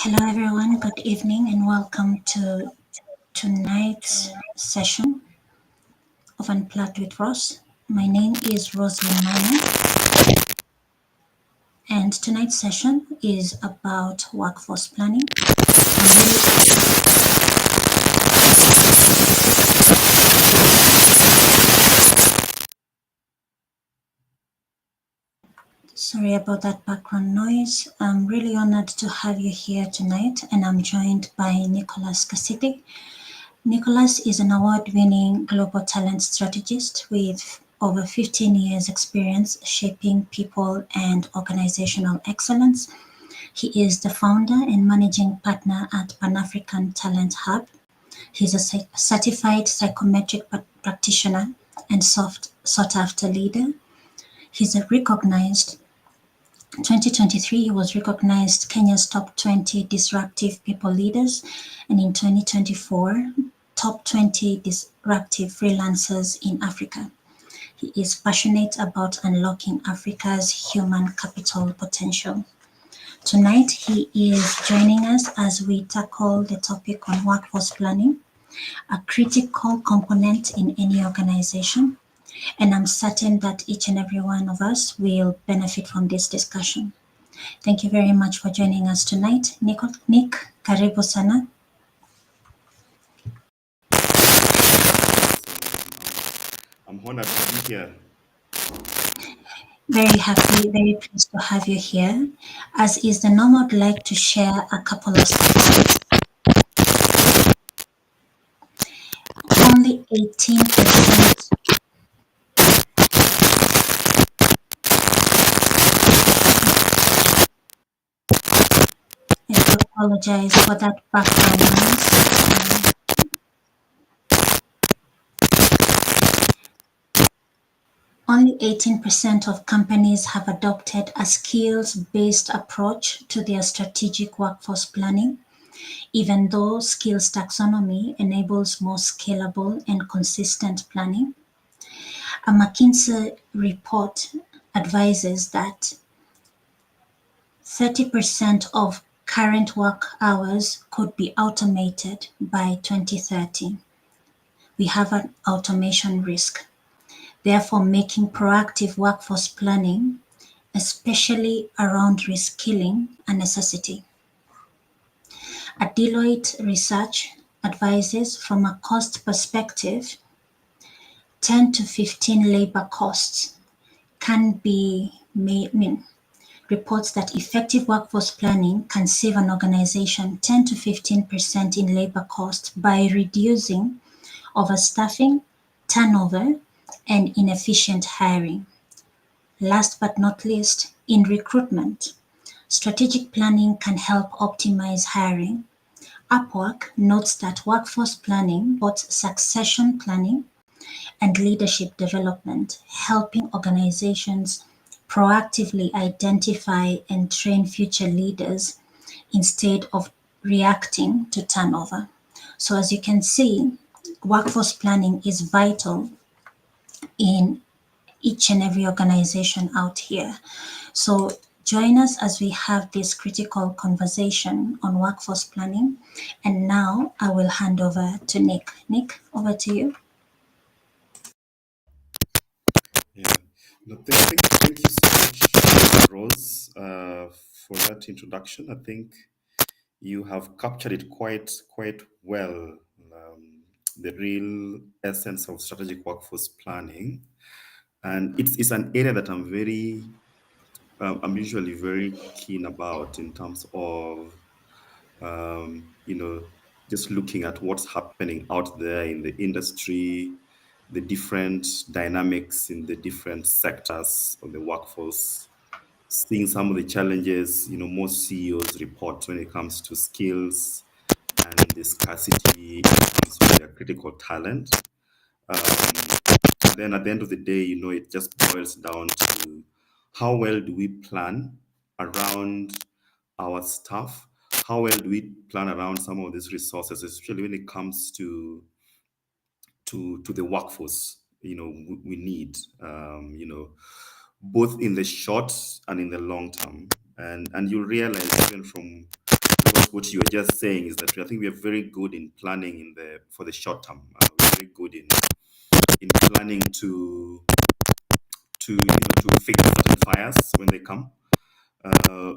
Hello, everyone. Good evening, and welcome to tonight's session of Unplugged with Ross. My name is Rosalind Mano, and tonight's session is about workforce planning. I'm really sorry about that background noise. I'm really honored to have you here tonight, and I'm joined by Nicholas Cassidy. Nicholas is an award-winning global talent strategist with over 15 years experience shaping people and organizational excellence. He is the founder and managing partner at Pan-African Talent Hub. He's a certified psychometric practitioner and sought-after leader. He's a recognized 2023, he was recognized Kenya's top 20 disruptive people leaders, and in 2024, top 20 disruptive freelancers in Africa. He is passionate about unlocking Africa's human capital potential. Tonight, he is joining us as we tackle the topic on workforce planning, a critical component in any organization, and I'm certain that each and every one of us will benefit from this discussion. Thank you very much for joining us tonight. Nick, karibu sana. I'm honored to be here. Very happy, very pleased to have you here. As is the norm, I'd like to share a couple of statistics. Only 18%. I do apologize for that background noise. Only 18% of companies have adopted a skills-based approach to their strategic workforce planning, even though skills taxonomy enables more scalable and consistent planning. A McKinsey report advises that 30% of current work hours could be automated by 2030. We have an automation risk, therefore making proactive workforce planning, especially around reskilling, a necessity. A Deloitte research advises from a cost perspective, 10 to 15 labor costs can be made, reports that effective workforce planning can save an organization 10 to 15% in labor costs by reducing overstaffing, turnover, and inefficient hiring. Last but not least, in recruitment, strategic planning can help optimize hiring. Upwork notes that workforce planning supports succession planning and leadership development, helping organizations proactively identify and train future leaders instead of reacting to turnover. So, as you can see, workforce planning is vital in each and every organization out here. So, join us as we have this critical conversation on workforce planning. And now I will hand over to Nick. Nick, over to you. Yeah. No, thank you so much, Rose, for that introduction. I think you have captured it quite well. The real essence of strategic workforce planning, and it's an area that I'm usually very keen about in terms of you know, just looking at what's happening out there in the industry, the different dynamics in the different sectors of the workforce, seeing some of the challenges, most CEOs report when it comes to skills and the scarcity in terms of their critical talent. And then at the end of the day, it just boils down to how well do we plan around our staff? How well do we plan around some of these resources, especially when it comes to the workforce? We need, both in the short and in the long term. And you'll realize even from what you were just saying is that I think we are very good in planning for the short term. We're very good in planning to fix certain fires when they come.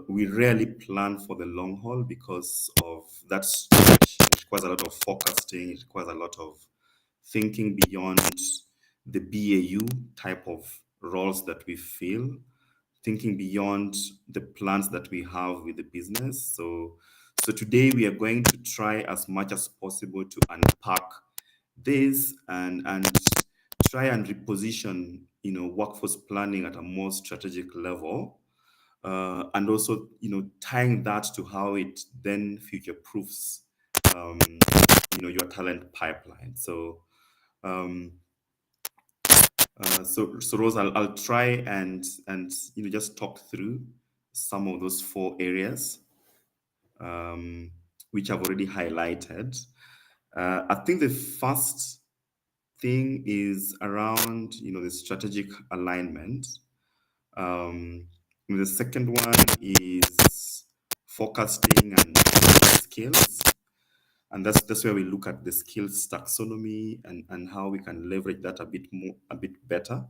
We rarely plan for the long haul because of that stretch. It requires a lot of forecasting. It requires a lot of thinking beyond the BAU type of roles that we feel, thinking beyond the plans that we have with the business. So today we are going to try as much as possible to unpack this and try and reposition, workforce planning at a more strategic level, and also, tying that to how it then future proofs, your talent pipeline. Um, so Rose, I'll try and just talk through some of those four areas, which I've already highlighted. I think the first thing is around the strategic alignment. The second one is forecasting and skills, and that's where we look at the skills taxonomy and how we can leverage that a bit better.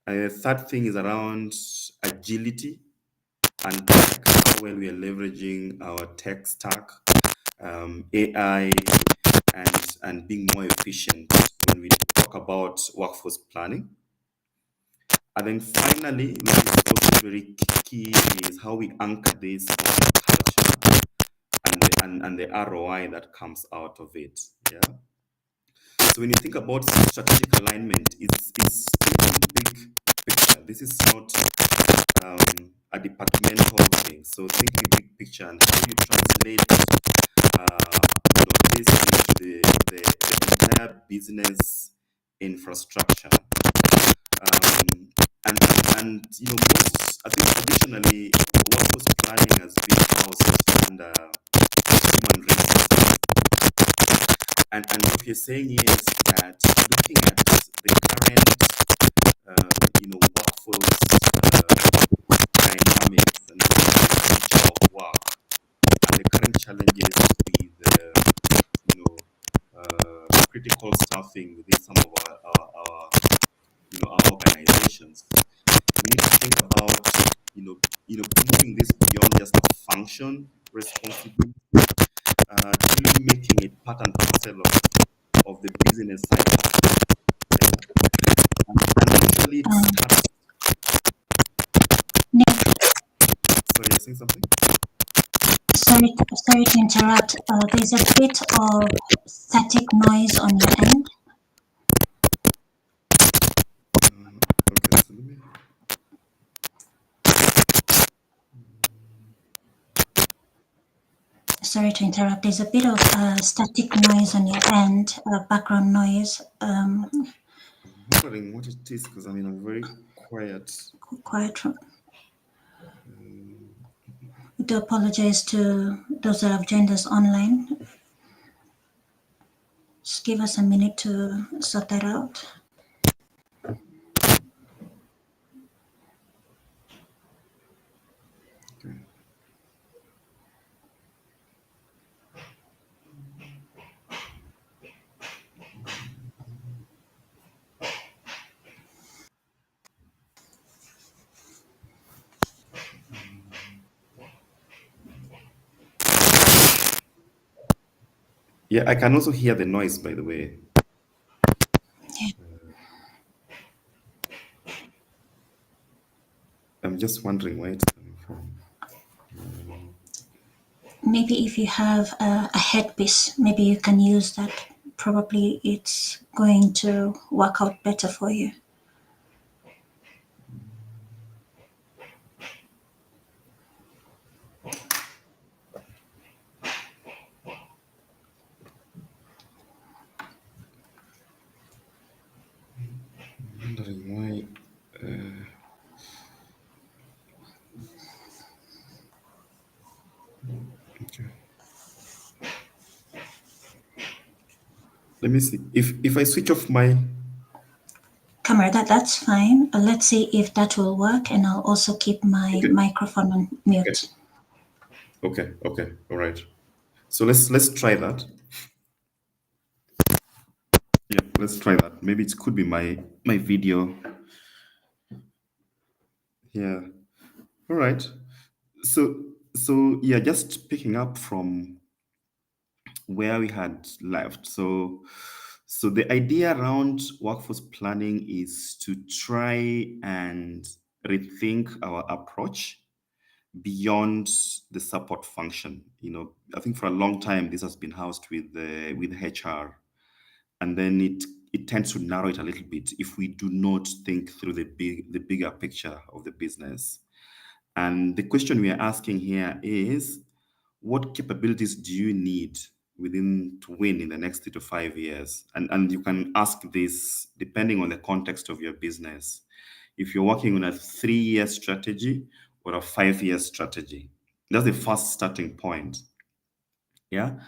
And the third thing is around agility and tech, how well we are leveraging our tech stack, AI, and being more efficient when we talk about workforce planning. And then finally, which is also very key, is how we anchor this on culture and the ROI that comes out of it. Yeah. So when you think about strategic alignment, it's thinking big picture. This is not a departmental thing. So thinking big picture and how you translate this into the entire business infrastructure. And most, I think traditionally workforce planning has been housed under human resources. And what you're saying is that looking at the current workforce dynamics and the future of work and the current challenges with critical staffing within some of our organizations, we need to think about moving this beyond just a function responsibility, really making it part and parcel of the business cycle. And usually it starts. Nick, So you're saying something? sorry to interrupt. There's a bit of static noise on your end. Okay, so let me. Sorry to interrupt. There's a bit of static noise on your end, background noise. I'm wondering what it is because I'm very quiet. Quiet. I do apologize to those that have joined us online. Just give us a minute to sort that out. Okay. Yeah, I can also hear the noise, by the way. Yeah. I'm just wondering where it's coming from. Maybe if you have a headpiece, maybe you can use that. Probably it's going to work out better for you. I'm wondering why. Okay. Let me see. If I switch off my. Camera, that's fine. Let's see if that will work, and I'll also keep my Okay. microphone on Okay. mute. Okay, okay, all right. So let's try that. Yeah, let's try that. Maybe it could be my video. Yeah. All right. So yeah, just picking up from where we had left. So the idea around workforce planning is to try and rethink our approach beyond the support function. I think for a long time this has been housed with HR, and then it tends to narrow it a little bit if we do not think through the bigger picture of the business. And the question we are asking here is, what capabilities do you need within to win in the next 3 to 5 years? And you can ask this depending on the context of your business. If you're working on a 3 year strategy or a 5 year strategy, that's the first starting point. Yeah.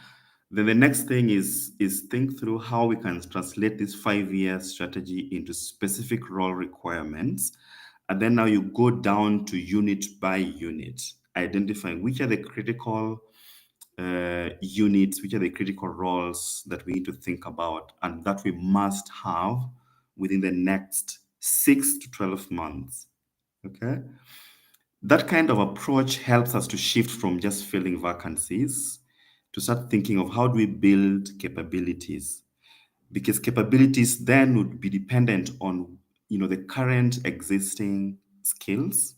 Then the next thing is think through how we can translate this 5 year strategy into specific role requirements. And then now you go down to unit by unit, identifying which are the critical units, which are the critical roles that we need to think about and that we must have within the next 6 to 12 months. Okay. That kind of approach helps us to shift from just filling vacancies to start thinking of how do we build capabilities, because capabilities then would be dependent on the current existing skills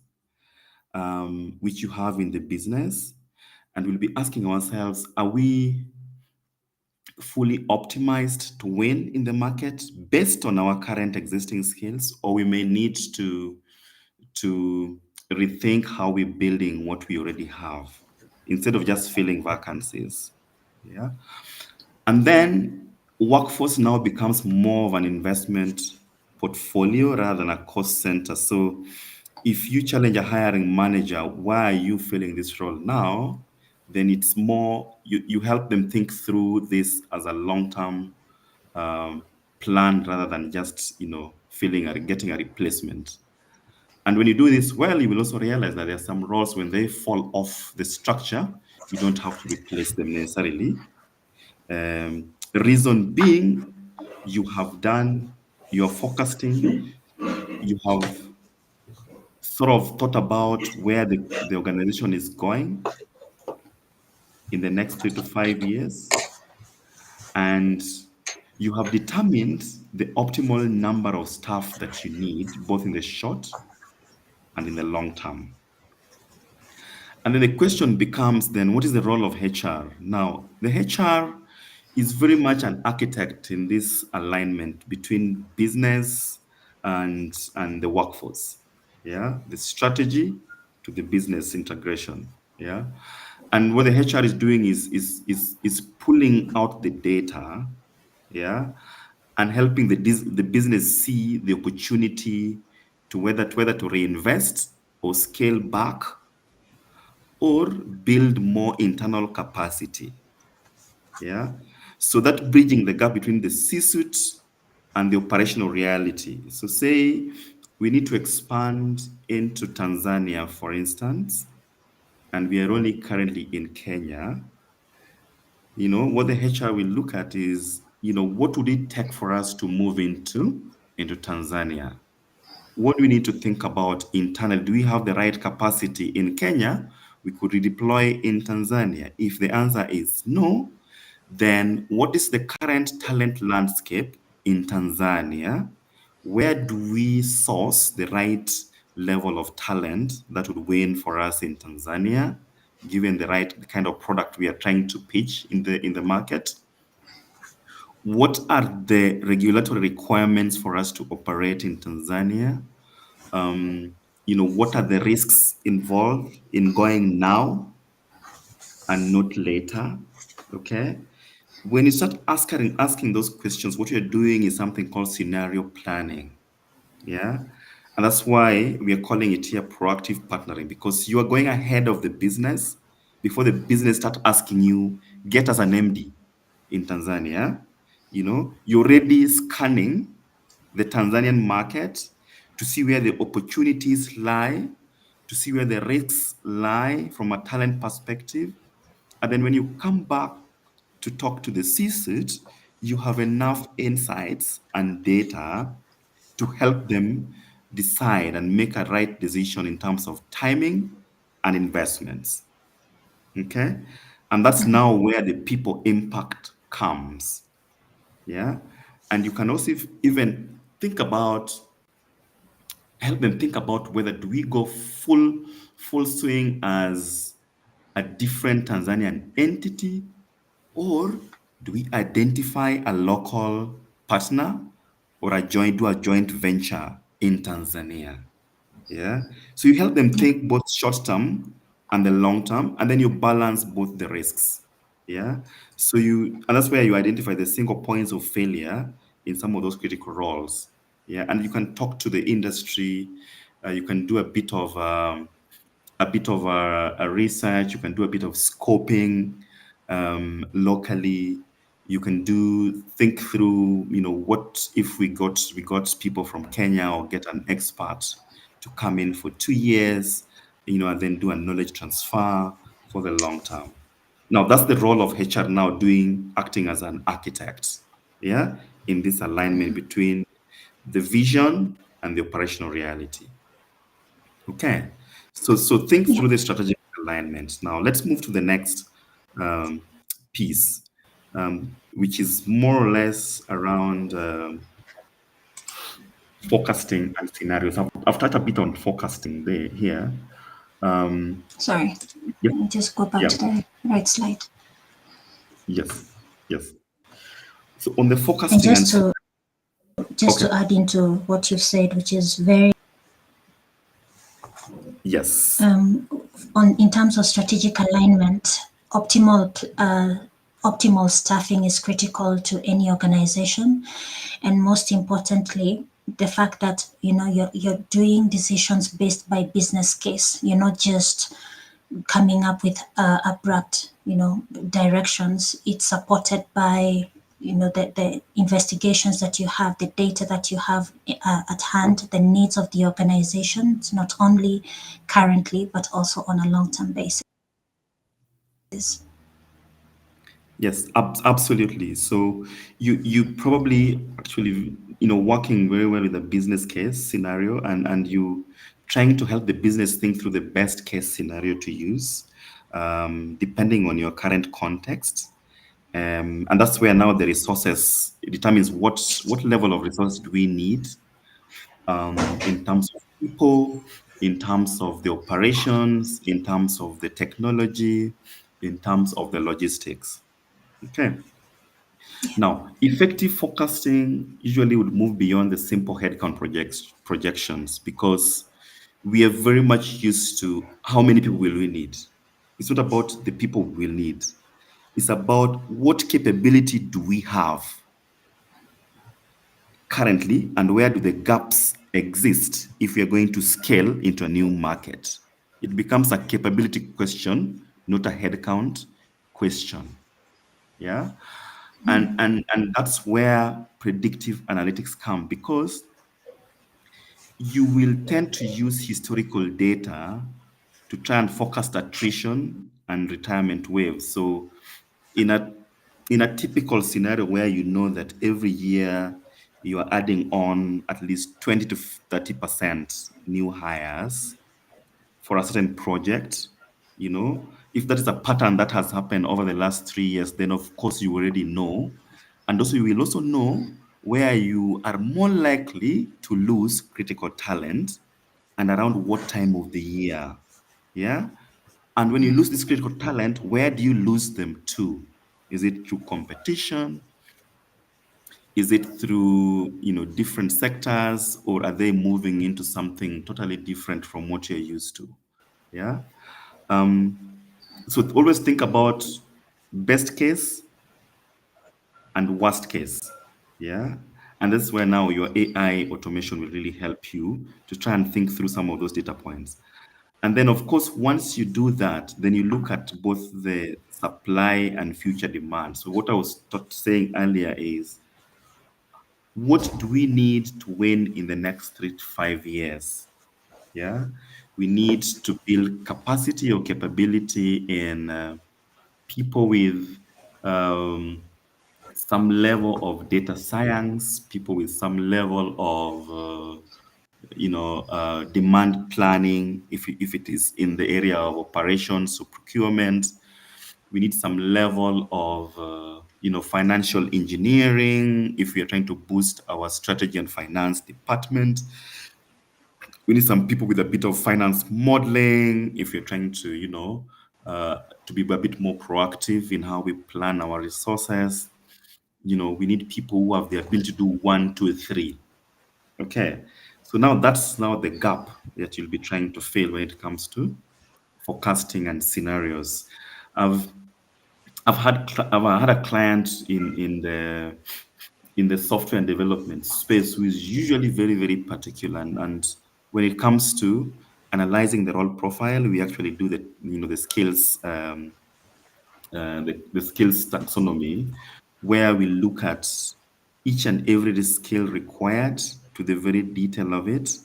which you have in the business, and we'll be asking ourselves, are we fully optimized to win in the market based on our current existing skills, or we may need to rethink how we're building what we already have instead of just filling vacancies. Yeah. And then workforce now becomes more of an investment portfolio rather than a cost center. So if you challenge a hiring manager, why are you filling this role now? Then it's more, you help them think through this as a long-term um, plan rather than just, filling or getting a replacement. And when you do this well, you will also realize that there are some roles when they fall off the structure, you don't have to replace them necessarily. Reason being, you're focusing, you have sort of thought about where the organization is going in the next 3 to 5 years, and you have determined the optimal number of staff that you need, both in the short and in the long term. And then the question becomes then, what is the role of HR? Now, the HR is very much an architect in this alignment between business and the workforce. Yeah, the strategy to the business integration. Yeah. And what the HR is doing is pulling out the data, yeah, and helping the business see the opportunity to whether to reinvest or scale back or build more internal capacity. Yeah. So that bridging the gap between the C-suite and the operational reality. So say we need to expand into Tanzania, for instance, and we are only currently in Kenya. What the HR will look at is, what would it take for us to move into Tanzania? What do we need to think about internally? Do we have the right capacity in Kenya? We could redeploy in Tanzania. If the answer is no, then what is the current talent landscape in Tanzania? Where do we source the right level of talent that would win for us in Tanzania, given the kind of product we are trying to pitch in the market? What are the regulatory requirements for us to operate in Tanzania? What are the risks involved in going now and not later? Okay. When you start asking those questions, what you're doing is something called scenario planning. Yeah. And that's why we are calling it here proactive partnering, because you are going ahead of the business before the business start asking you, get us an MD in Tanzania. You're already scanning the Tanzanian market to see where the opportunities lie, to see where the risks lie from a talent perspective. And then when you come back to talk to the C-suite, you have enough insights and data to help them decide and make a right decision in terms of timing and investments. Okay. And that's now where the people impact comes. Yeah. And you can also even think about, help them think about whether do we go full swing as a different Tanzanian entity, or do we identify a local partner or do a joint venture in Tanzania? Yeah. So you help them Yeah. think both short term and the long term, and then you balance both the risks. Yeah. And that's where you identify the single points of failure in some of those critical roles. Yeah. And you can talk to the industry. You can do a bit of a research. You can do a bit of scoping locally. You can think through, what if we got people from Kenya or get an expert to come in for 2 years, and then do a knowledge transfer for the long term. Now that's the role of HR now acting as an architect, yeah, in this alignment between the vision and the operational reality. Okay. So think Yeah. through the strategic alignment. Now let's move to the next um, piece, which is more or less around forecasting and scenarios. I've touched a bit on forecasting here. Um, Sorry. yeah, Let me just go back yeah, to the right slide. yes, yes. So on the And forecasting and just okay, to add into what you've said, which is very yes, on in terms of strategic alignment, optimal staffing is critical to any organization, and most importantly, the fact that you're doing decisions based by business case. You're not just coming up with abrupt, directions. It's supported by, the investigations that you have, the data that you have at hand, the needs of the organization, not only currently, but also on a long-term basis. yes, absolutely. So you probably actually working very well with a business case scenario, and you trying to help the business think through the best case scenario to use, depending on your current context. And that's where now the resources it determines what level of resources do we need, in terms of people, in terms of the operations, in terms of the technology, in terms of the logistics. Okay. Now, effective forecasting usually would move beyond the simple headcount projections, because we are very much used to how many people will we need. It's not about the people we'll need. It's about what capability do we have currently, and where do the gaps exist if we are going to scale into a new market. It becomes a capability question, not a headcount question. Yeah. And that's where predictive analytics come, because you will tend to use historical data to try and forecast attrition and retirement waves. So in a in a typical scenario where you know that every year you are adding on at least 20 to 30% new hires for a certain project, if that is a pattern that has happened over the last 3 years, then of course you already know. And also you will also know where you are more likely to lose critical talent and around what time of the year. Yeah. And when you lose this critical talent, where do you lose them to? Is it through competition? Is it through, different sectors, or are they moving into something totally different from what you're used to? Yeah. So always think about best case and worst case. Yeah. And that's where now your AI automation will really help you to try and think through some of those data points. And then, of course, once you do that, then you look at both the supply and future demand. So what I was saying earlier is, what do we need to win in the next 3 to 5 years? Yeah. We need to build capacity or capability in people with um, some level of data science, people with some level of demand planning. If it is in the area of operations or procurement, we need some level of financial engineering. If we are trying to boost our strategy and finance department, we need some people with a bit of finance modeling. If you're trying to to be a bit more proactive in how we plan our resources, we need people who have the ability to do one, two, three. Okay. So now that's now the gap that you'll be trying to fill when it comes to forecasting and scenarios. I've I've had a client in the software and development space who is usually very, very particular. And when it comes to analyzing the role profile, we actually do the skills the skills taxonomy, where we look at each and every skill required to the very detail of it,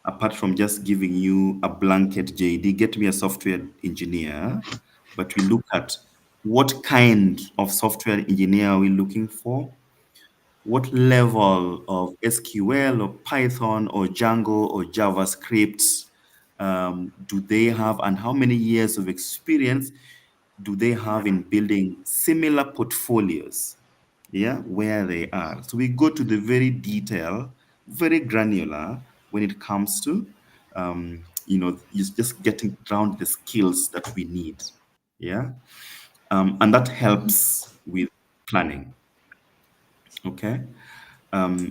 apart from just giving you a blanket JD, get me a software engineer, but we look at what kind of software engineer are we looking for, what level of SQL or Python or Django or JavaScript do they have, and how many years of experience do they have in building similar portfolios? Yeah, where they are. So we go to the very detail, very granular when it comes to, is just getting down the skills that we need. Yeah, and that helps with planning. Okay.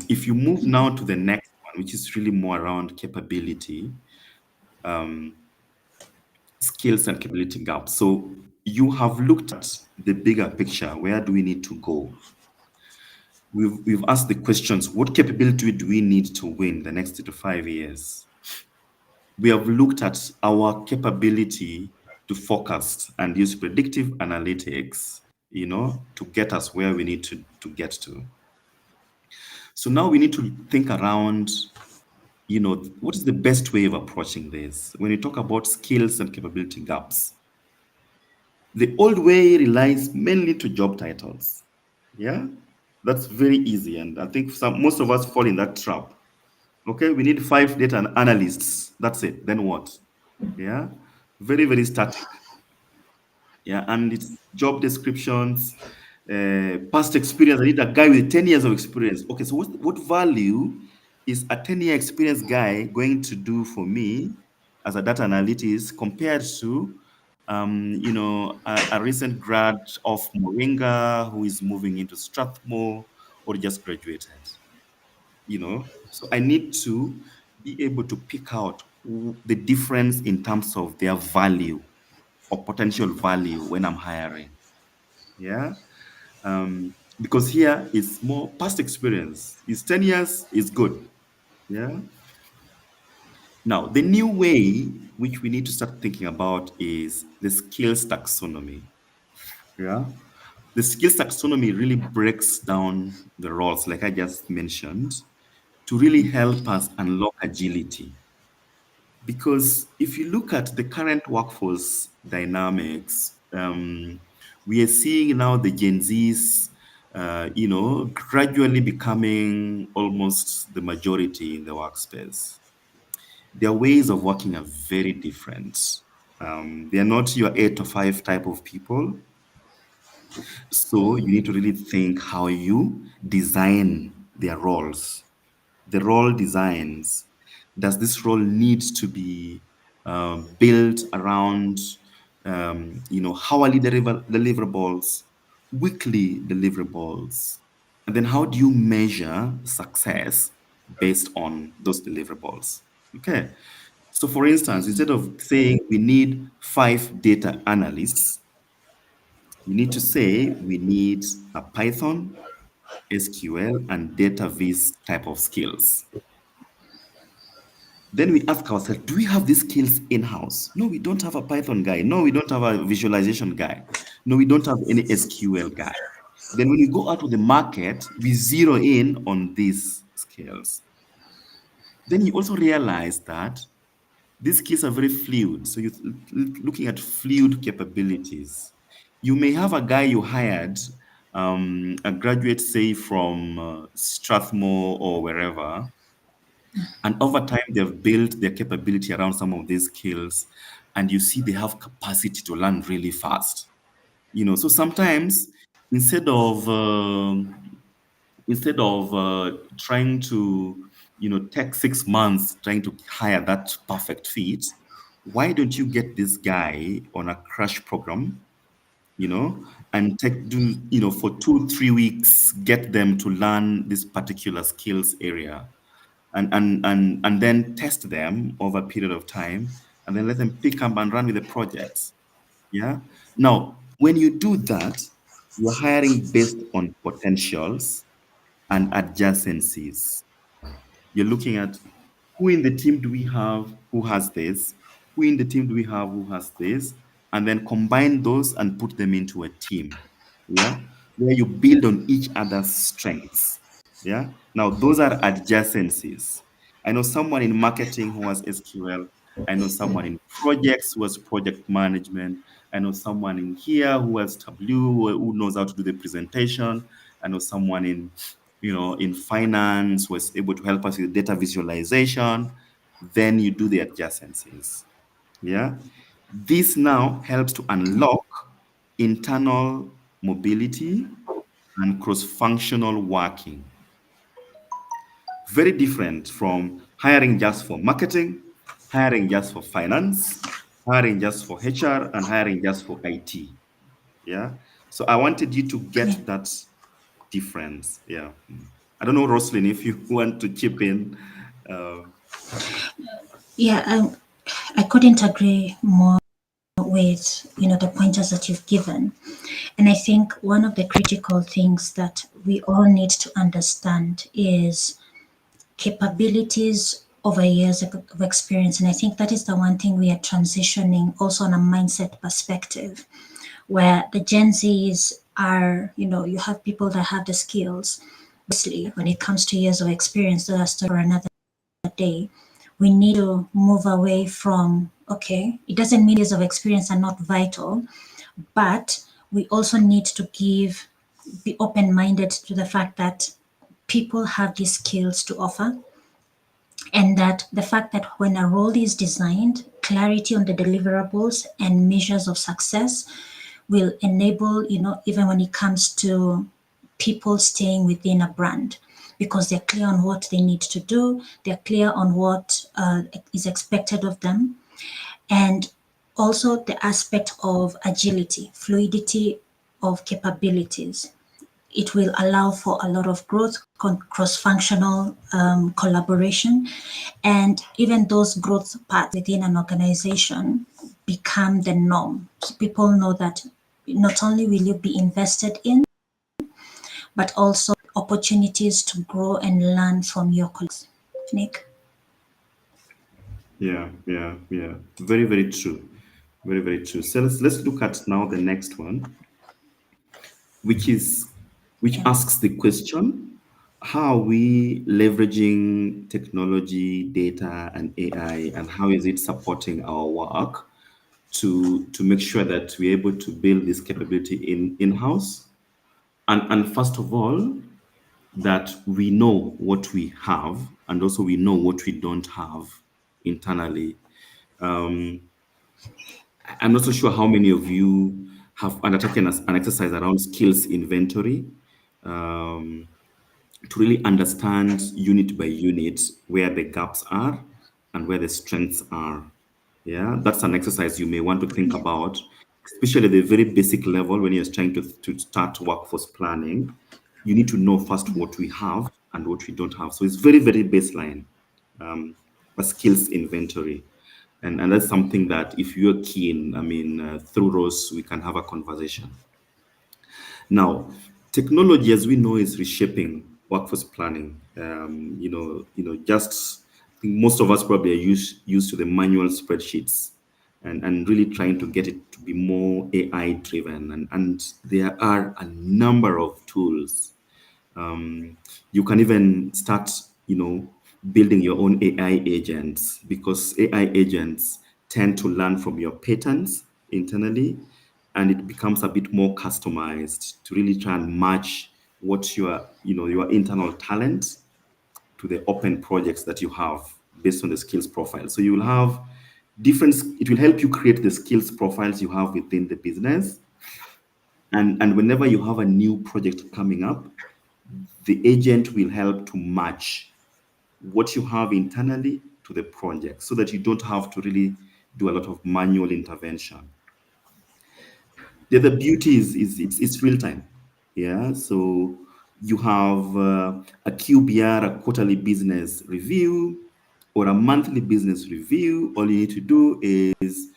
If you move now to the next one, which is really more around capability, skills and capability gaps. So you have looked at the bigger picture. Where do we need to go? We've asked the questions, what capability do we need to win the next 3 to 5 years? We have looked at our capability to forecast and use predictive analytics, to get us where we need to get to. So now we need to think around, what is the best way of approaching this? When you talk about skills and capability gaps, the old way relies mainly to job titles. Yeah, that's very easy, and I think most of us fall in that trap. Okay, we need 5 data analysts. That's it. Then what? Yeah, very, very static. Yeah, and it's job descriptions, past experience. I need a guy with 10 years of experience. Okay, so what value is a 10-year experienced guy going to do for me as a data analyst compared to a recent grad of Moringa who is moving into Strathmore or just graduated? So I need to be able to pick out the difference in terms of their value or potential value when I'm hiring. Yeah. Because here it's more past experience. It's 10 years, is good. Yeah. Now, the new way which we need to start thinking about is the skills taxonomy. Yeah. The skills taxonomy really breaks down the roles, like I just mentioned, to really help us unlock agility. Because if you look at the current workforce dynamics, we are seeing now the Gen Zs, gradually becoming almost the majority in the workspace. Their ways of working are very different. They are not your 8 to 5 type of people. So you need to really think how you design their roles, the role designs. Does this role need to be built around, hourly deliverables, weekly deliverables? And then how do you measure success based on those deliverables? Okay. So for instance, instead of saying we need 5 data analysts, we need to say we need a Python, SQL, and data viz type of skills. Then we ask ourselves, do we have these skills in-house? No, we don't have a Python guy. No, we don't have a visualization guy. No, we don't have any SQL guy. Then when we go out to the market, we zero in on these skills. Then you also realize that These skills are very fluid. So you're looking at fluid capabilities. You may have a guy you hired, a graduate, say from Strathmore or wherever, and over time they've built their capability around some of these skills, and you see they have capacity to learn really fast. So sometimes instead of trying to take 6 months trying to hire that perfect fit, why don't you get this guy on a crash program, and take do for 2 3 weeks, get them to learn this particular skills area, and then test them over a period of time, and then let them pick up and run with the projects. Yeah. Now, when you do that, you're hiring based on potentials and adjacencies. You're looking at who in the team do we have who has this, who in the team do we have who has this, and then combine those and put them into a team. Yeah. Where you build on each other's strengths. Yeah. Now, those are adjacencies. I know someone in marketing who has SQL. I know someone in projects who has project management. I know someone in here who has Tableau, who knows how to do the presentation. I know someone in finance who was able to help us with data visualization. Then you do the adjacencies. Yeah. This now helps to unlock internal mobility and cross-functional working. Very different from hiring just for marketing, hiring just for finance, hiring just for HR, and hiring just for IT. Yeah. So I wanted you to Yeah. get that difference. Yeah. I don't know, Roslyn, if you want to chip in. Uh, Yeah, I couldn't agree more with the pointers that you've given. And I think one of the critical things that we all need to understand is capabilities over years of experience. And I think that is the one thing we are transitioning also on a mindset perspective, where the Gen Zs are, you have people that have the skills. Obviously, when it comes to years of experience, that's for another day. We need to move away from, okay, it doesn't mean years of experience are not vital, but we also need to be open minded to the fact that people have these skills to offer, and that the fact that when a role is designed, clarity on the deliverables and measures of success will enable, even when it comes to people staying within a brand, because they're clear on what they need to do, they're clear on what is expected of them, and also the aspect of agility, fluidity of capabilities. It will allow for a lot of growth, cross-functional collaboration, and even those growth paths within an organization become the norm. So people know that not only will you be invested in, but also opportunities to grow and learn from your colleagues. Nick? yeah, yeah, yeah. Very, very true. Very, very true. So let's look at now the next one, which is which Yeah. asks the question: how are we leveraging technology, data, and AI, and how is it supporting our work to make sure that we're able to build this capability in-house? And first of all, that we know what we have, and also we know what we don't have internally. Um, I'm not so sure how many of you have undertaken an exercise around skills inventory, um, to really understand unit by unit where the gaps are and where the strengths are. Yeah, that's an exercise you may want to think Yeah. about, especially at the very basic level when you're trying to start workforce planning. You need to know first what we have and what we don't have. So it's very, very baseline, um, a skills inventory. And that's something that if you're keen, I mean, through Rose, we can have a conversation. Now, technology, as we know, is reshaping workforce planning. Just I think most of us probably are used to the manual spreadsheets, and really trying to get it to be more AI driven. And there are a number of tools. You can even start, building your own AI agents, because AI agents tend to learn from your patterns internally, and it becomes a bit more customized to really try and match what your internal talent to the open projects that you have based on the skills profile. So you will have it will help you create the skills profiles you have within the business. And whenever you have a new project coming up, the agent will help to match what you have internally to the project so that you don't have to really do a lot of manual intervention. The other beauty is it's real time. Yeah. So you have a QBR, a quarterly business review, or a monthly business review. All you need to do is,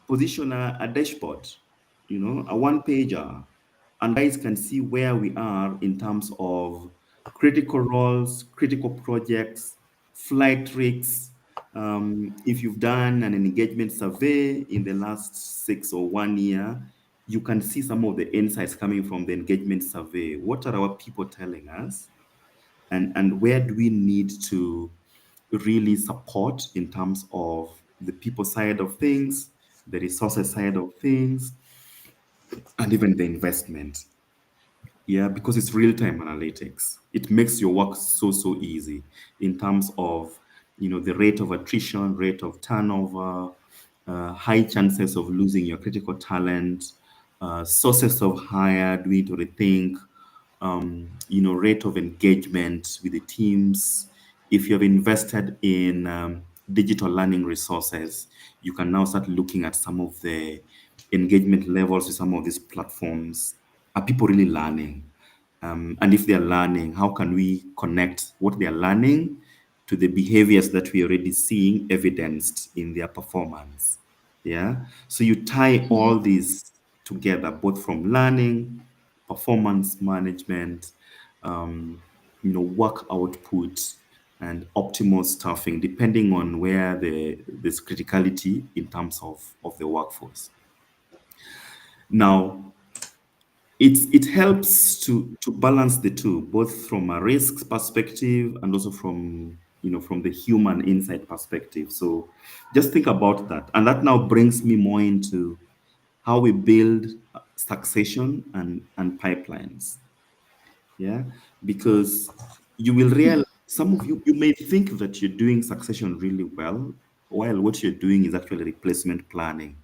position a dashboard, a one pager, and guys can see where we are in terms of critical roles, critical projects, flight risks. If you've done an engagement survey in the last 6 or 1 year, you can see some of the insights coming from the engagement survey. What are our people telling us? And where do we need to really support in terms of the people side of things, the resources side of things, and even the investment? Yeah, because it's real-time analytics. It makes your work so easy in terms of, the rate of attrition, rate of turnover, high chances of losing your critical talent, sources of hire, do we need to rethink, rate of engagement with the teams. If you have invested in digital learning resources, you can now start looking at some of the engagement levels with some of these platforms. Are people really learning? And if they're learning, how can we connect what they're learning to the behaviors that we're already seeing evidenced in their performance? Yeah. So you tie all these together, both from learning, performance management, work output, and optimal staffing, depending on where there's criticality in terms of the workforce. Now, it helps to balance the two, both from a risk perspective and also from the human insight perspective. So just think about that. And that now brings me more into how we build succession and pipelines. Yeah. Because you will realize, some of you may think that you're doing succession really well, while what you're doing is actually replacement planning.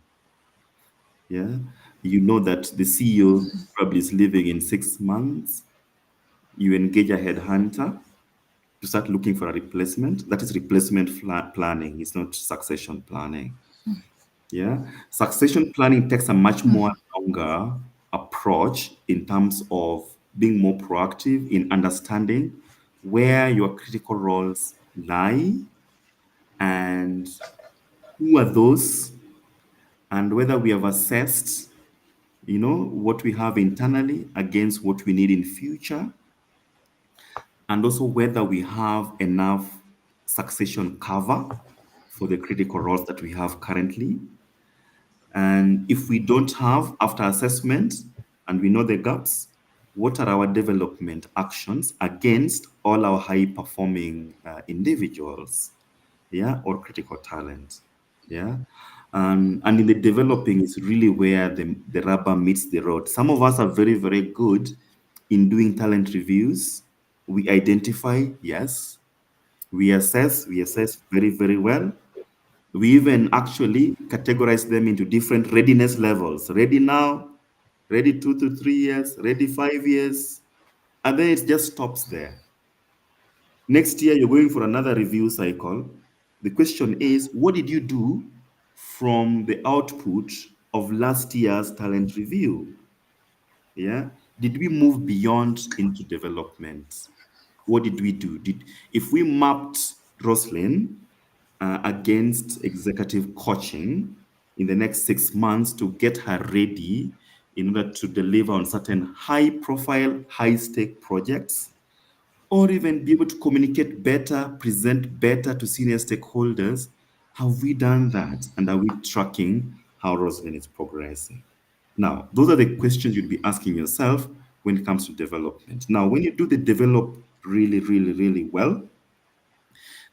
Yeah. You know that the CEO probably is leaving in 6 months. You engage a headhunter to start looking for a replacement. That is replacement planning. It's not succession planning. Yeah. Succession planning takes a much more longer approach in terms of being more proactive in understanding where your critical roles lie and who are those, and whether we have assessed, what we have internally against what we need in future, and also whether we have enough succession cover for the critical roles that we have currently. And if we don't have, after assessment, and we know the gaps, what are our development actions against all our high performing individuals, yeah, or critical talent, yeah. And in the developing is really where the rubber meets the road. Some of us are very good in doing talent reviews. We identify, yes. We assess very well. We even actually categorize them into different readiness levels. Ready now, ready 2 to 3 years, ready 5 years, and then it just stops there. Next year, you're going for another review cycle. The question is, what did you do from the output of last year's talent review? Yeah. Did we move beyond into development? What did we do? If we mapped Roslyn against executive coaching in the next 6 months to get her ready in order to deliver on certain high profile, high stake projects, or even be able to communicate better, present better to senior stakeholders, have we done that? And are we tracking how Roslyn is progressing? Now, those are the questions you'd be asking yourself when it comes to development. Now, when you do the develop really well,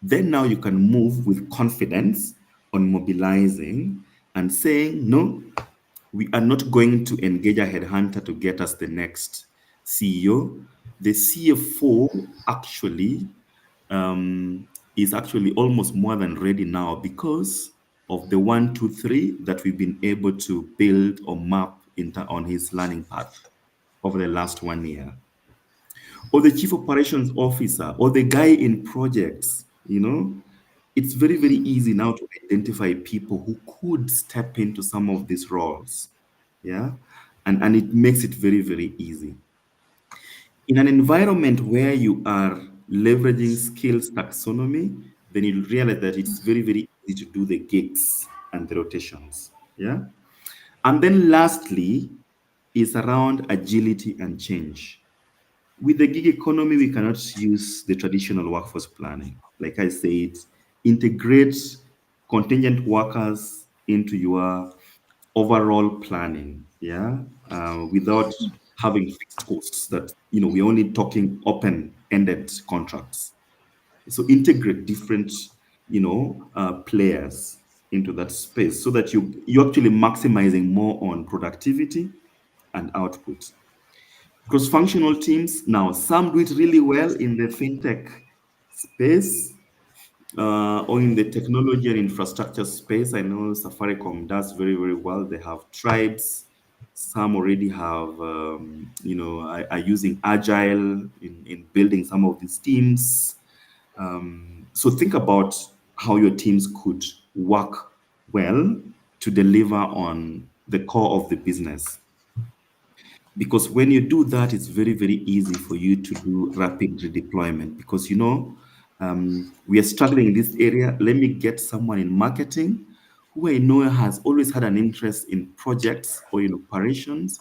Then now you can move with confidence on mobilizing and saying, no, we are not going to engage a headhunter to get us the next CEO. The CFO actually is actually almost more than ready now because of the 1, 2, 3 that we've been able to build or map on his learning path over the last 1 year. Or the chief operations officer or the guy in projects, it's very, very easy now to identify people who could step into some of these roles. Yeah. And it makes it very, very easy. In an environment where you are leveraging skills taxonomy, then you'll realize that it's very, very easy to do the gigs and the rotations. Yeah. And then lastly is around agility and change. With the gig economy, we cannot use the traditional workforce planning. Like I said, integrate contingent workers into your overall planning, yeah, without having fixed costs that, we're only talking open-ended contracts. So integrate different, players into that space so that you're actually maximizing more on productivity and output. Cross-functional teams, now some do it really well in the fintech space or in the technology and infrastructure space. I know Safaricom does very, very well. They have tribes. Some already have, are using agile in building some of these teams. So think about how your teams could work well to deliver on the core of the business. Because when you do that, it's very, very easy for you to do rapid redeployment because, we are struggling in this area. Let me get someone in marketing who I know has always had an interest in projects or in operations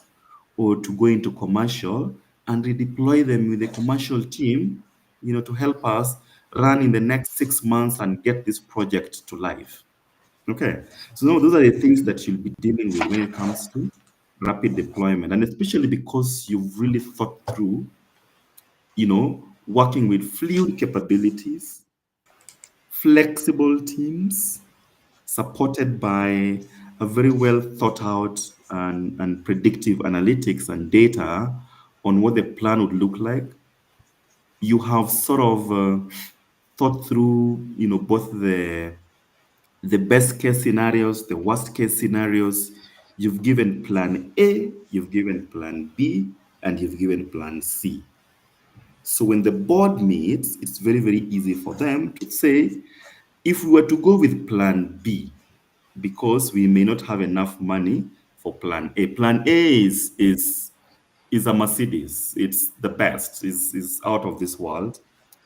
or to go into commercial and redeploy them with a commercial team, to help us run in the next 6 months and get this project to life. Okay. So no, those are the things that you'll be dealing with when it comes to rapid deployment. And especially because you've really thought through, working with fluid capabilities, flexible teams, supported by a very well thought out and predictive analytics and data on what the plan would look like. You have sort of thought through, both the best case scenarios, the worst case scenarios. You've given plan A, you've given plan B, and you've given plan C. So when the board meets, it's very, very easy for them to say, if we were to go with plan B, because we may not have enough money for plan A. Plan A is a Mercedes. It's the best. Is out of this world,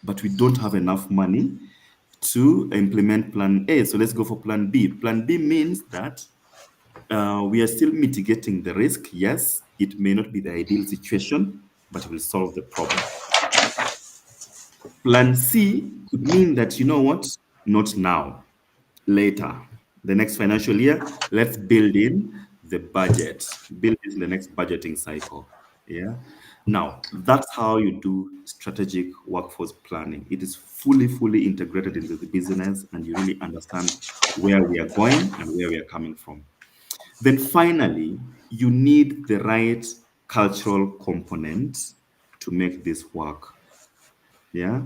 but we don't have enough money to implement plan A. So let's go for plan B. Plan B means that we are still mitigating the risk. Yes, it may not be the ideal situation, but it will solve the problem. Plan C could mean that, you know what, not now, later, the next financial year, let's build in the budget, build in the next budgeting cycle. Yeah. Now, that's how you do strategic workforce planning. It is fully, fully integrated into the business, and you really understand where we are going and where we are coming from. Then finally, you need the right cultural component to make this work. Yeah.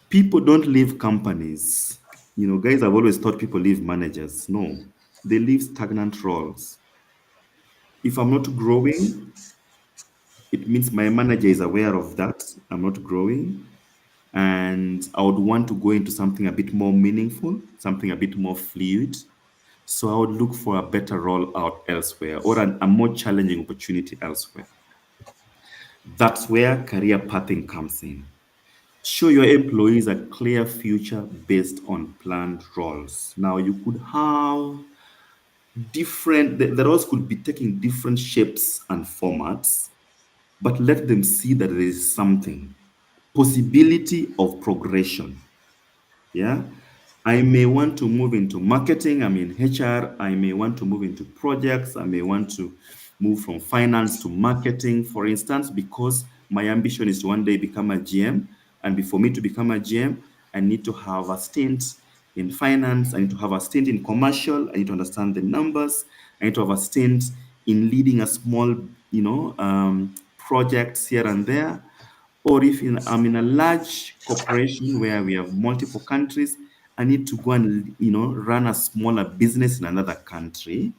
People don't leave companies. Guys have always thought people leave managers. No, they leave stagnant roles. If I'm not growing, it means my manager is aware of that. I'm not growing. And I would want to go into something a bit more meaningful, something a bit more fluid. So I would look for a better role out elsewhere or a more challenging opportunity elsewhere. That's where career pathing comes in. Show your employees a clear future based on planned roles. Now, you could have the roles could be taking different shapes and formats, but let them see that there is something, possibility of progression. Yeah. I may want to move into marketing. I'm in HR. I may want to move into projects. I may want to move from finance to marketing, for instance, because my ambition is to one day become a GM. And before me to become a GM, I need to have a stint in finance. I need to have a stint in commercial. I need to understand the numbers. I need to have a stint in leading a small, projects here and there. Or if I'm in a large corporation where we have multiple countries, I need to go and, run a smaller business in another country,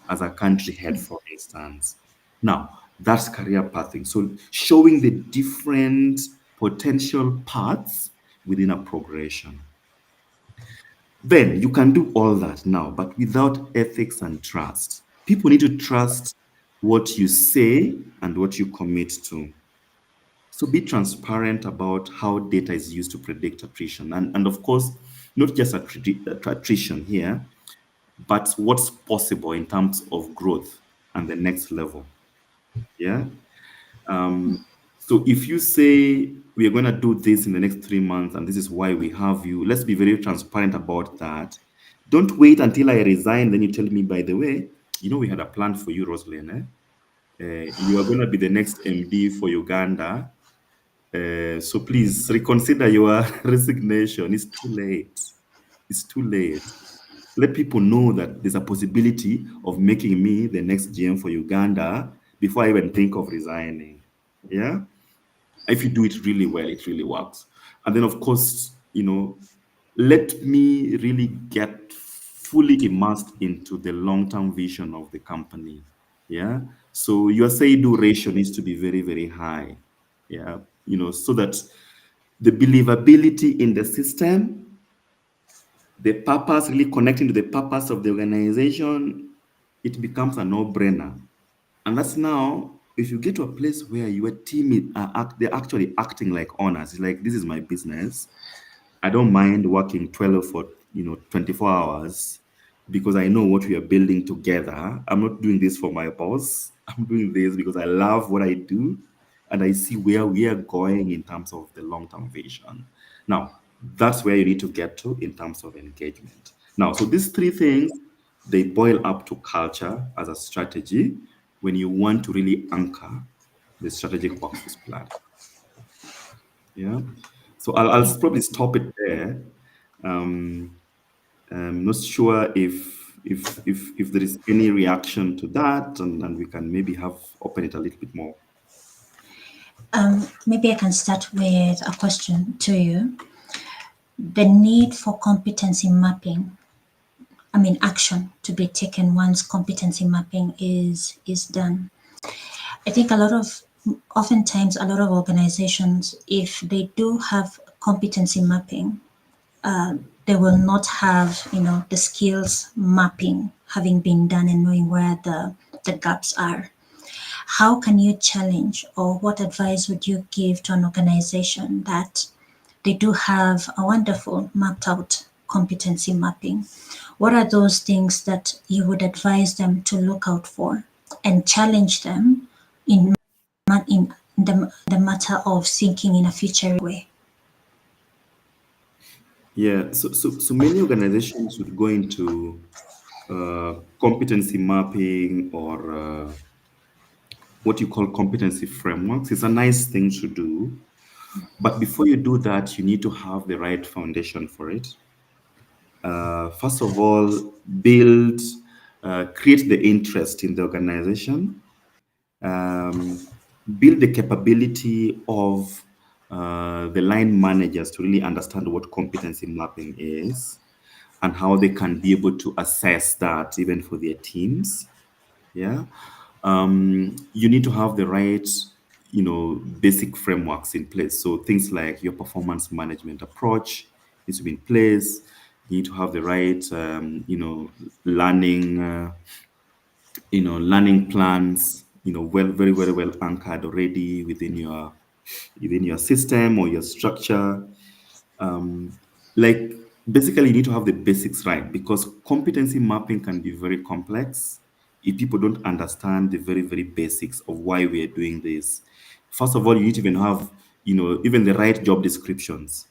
as a country head, for instance. Now, that's career pathing. So showing the different potential paths within a progression. Then you can do all that now, but without ethics and trust. People need to trust what you say and what you commit to. So be transparent about how data is used to predict attrition. And of course, not just attrition here, but what's possible in terms of growth and the next level. Yeah. Um, so if you say we are going to do this in the next 3 months and this is why we have you, let's be very transparent about that. Don't wait until I resign, then you tell me, by the way, we had a plan for you, Rosalind. You are going to be the next MD for Uganda. So please reconsider your resignation. It's too late. It's too late. Let people know that there's a possibility of making me the next GM for Uganda before I even think of resigning. Yeah. If you do it really well, it really works. And then, of course, let me really get fully immersed into the long-term vision of the company. Yeah. So your say-do ratio needs to be very, very high. Yeah. So that the believability in the system, the purpose, really connecting to the purpose of the organization, it becomes a no-brainer. And that's now, if you get to a place where your team they're actually acting like owners. It's like, this is my business. I don't mind working 12 or 24 hours because I know what we are building together. I'm not doing this for my boss. I'm doing this because I love what I do and I see where we are going in terms of the long-term vision. Now, that's where you need to get to in terms of engagement. Now, so these three things, they boil up to culture as a strategy when you want to really anchor the strategic workforce plan. Yeah. So I'll Yeah. probably stop it there. Um, I'm not sure if there is any reaction to that, and we can maybe have open it a little bit more. Maybe I can start with a question to you. The need for competency mapping, I mean, action to be taken once competency mapping is done. I think oftentimes, a lot of organizations, if they do have competency mapping, they will not have, the skills mapping having been done and knowing where the gaps are. How can you challenge, or what advice would you give to an organization that they do have a wonderful mapped out competency mapping? What are those things that you would advise them to look out for and challenge them in the matter of thinking in a future way? Yeah. So many organizations would go into competency mapping or what you call competency frameworks. It's a nice thing to do, but before you do that, you need to have the right foundation for it. First of all, create the interest in the organization, um, build the capability of the line managers to really understand what competency mapping is and how they can be able to assess that even for their teams. Yeah. You need to have the right, basic frameworks in place. So things like your performance management approach needs to be in place. You need to have the right, learning, learning plans, very, very well anchored already within your system or your structure. Like basically you need to have the basics right because competency mapping can be very complex if people don't understand the very, very basics of why we are doing this. First of all, you need to even have, even the right job descriptions.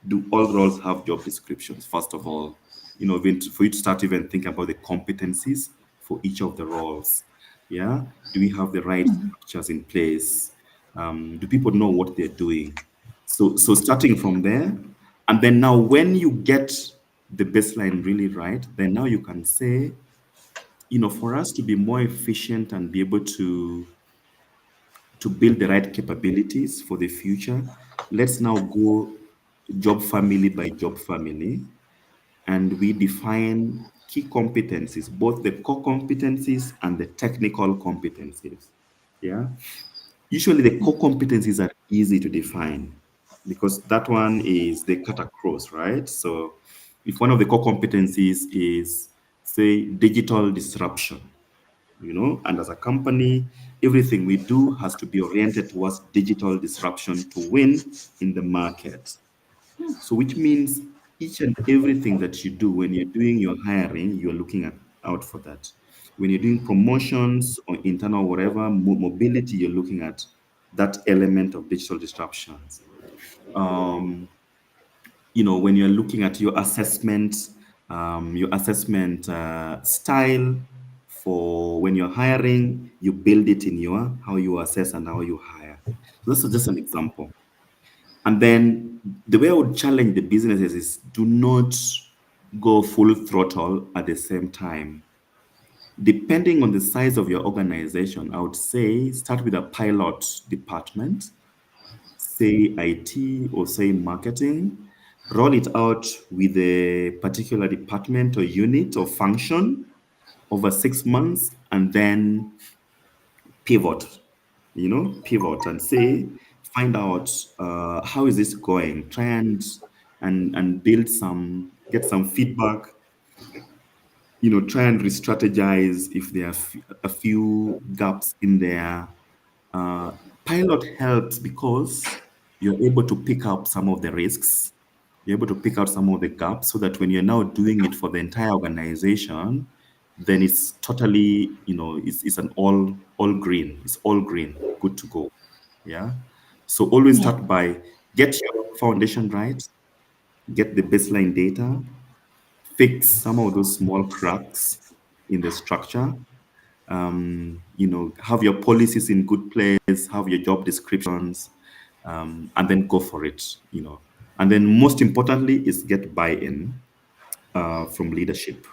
Do all roles have job descriptions? First of all, for you to start even thinking about the competencies for each of the roles. Yeah. Do we have the right structures in place? Do people know what they're doing? So starting from there, And then now when you get the baseline really right, then now you can say, for us to be more efficient and be able to build the right capabilities for the future, let's now go job family by job family, and we define key competencies, both the core competencies and the technical competencies. Yeah. Usually the core competencies are easy to define because that one is they cut across, right? So if one of the core competencies is, say, digital disruption, and as a company, everything we do has to be oriented towards digital disruption to win in the market. So which means each and everything that you do when you're doing your hiring, you're looking out for that. When you're doing promotions or internal whatever mobility, you're looking at that element of digital disruptions. Um, when you're looking at your assessment style for when you're hiring, you build it in your how you assess and how you hire. So this is just an example. And then the way I would challenge the businesses is do not go full throttle at the same time. Depending on the size of your organization, I would say start with a pilot department, say IT or say marketing, roll it out with a particular department or unit or function over 6 months, and then pivot, pivot and say, find out how is this going, try and build get some feedback, try and re-strategize if there are a few gaps in there. uh, Pilot helps because you're able to pick up some of the risks, you're able to pick out some of the gaps so that when you're now doing it for the entire organization, then it's totally, it's an all green. It's all green, good to go. Yeah. So always Yeah. start by get your foundation right, get the baseline data, fix some of those small cracks in the structure, have your policies in good place, have your job descriptions, and then go for it, And then most importantly is get buy-in from leadership.